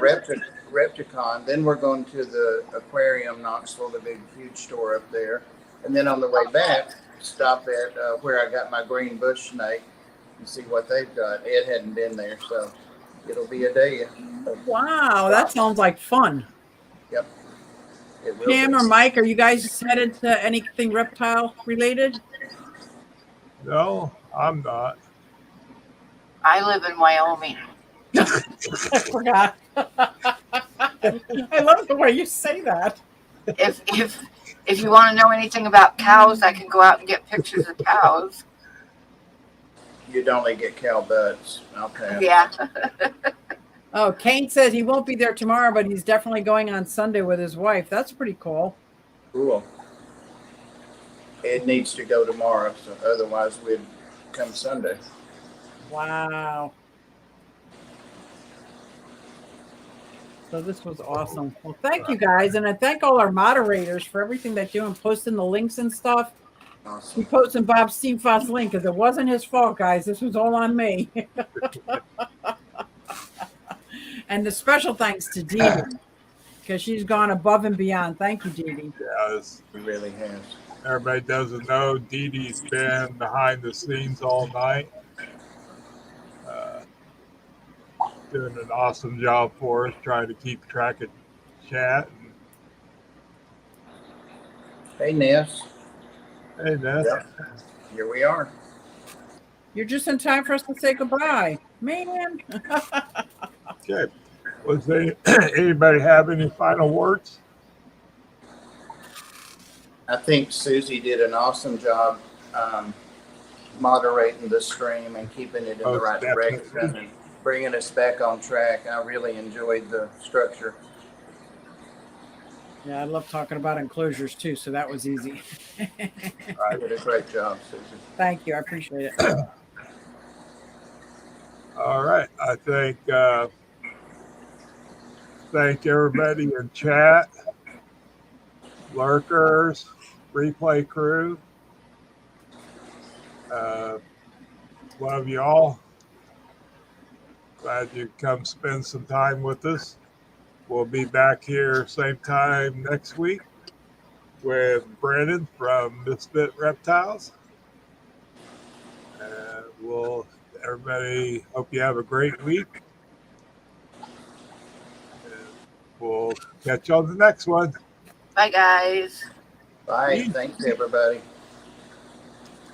Repticon. Then we're going to the aquarium, Knoxville, the big, huge store up there. And then on the way back, stop at where I got my green bush snake and see what they've got. Ed hadn't been there, so it'll be a day. Wow, that sounds like fun. Yep. It will Pam be. or Mike, are you guys headed to anything reptile related? No, I'm not. I live in Wyoming. I forgot. I love the way you say that. If you want to know anything about cows, I can go out and get pictures of cows. You'd only get cow butts. Okay. Yeah. Oh, Kane says he won't be there tomorrow, but he's definitely going on Sunday with his wife. That's pretty cool. Cool. Ed needs to go tomorrow, so otherwise we'd come Sunday. Wow. So this was awesome. Well, thank you guys. And I thank all our moderators for everything they do and posting the links and stuff. Awesome. We posted Bob Steenfoss link because it wasn't his fault, guys. This was all on me. And the special thanks to Dee Dee because she's gone above and beyond. Thank you, Dee Dee. Yes. He really has. Everybody doesn't know Dee Dee's been behind the scenes all night. Doing an awesome job for us, trying to keep track of chat. Hey, Ness. Hey, Ness. Yep. Here we are. You're just in time for us to say goodbye. Man. Okay. Was anybody have any final words? I think Susie did an awesome job moderating the stream and keeping it in the right direction and bringing us back on track. I really enjoyed the structure. Yeah, I love talking about enclosures too, so that was easy. You did a great job, Susie. Thank you. I appreciate it. All right. I think thank everybody in chat. lurkers, replay crew. Love you all. Glad you come spend some time with us. We'll be back here same time next week with Brandon from Misfit Reptiles. Everybody, hope you have a great week. And we'll catch you on the next one. Bye, guys. Bye. Thanks, everybody.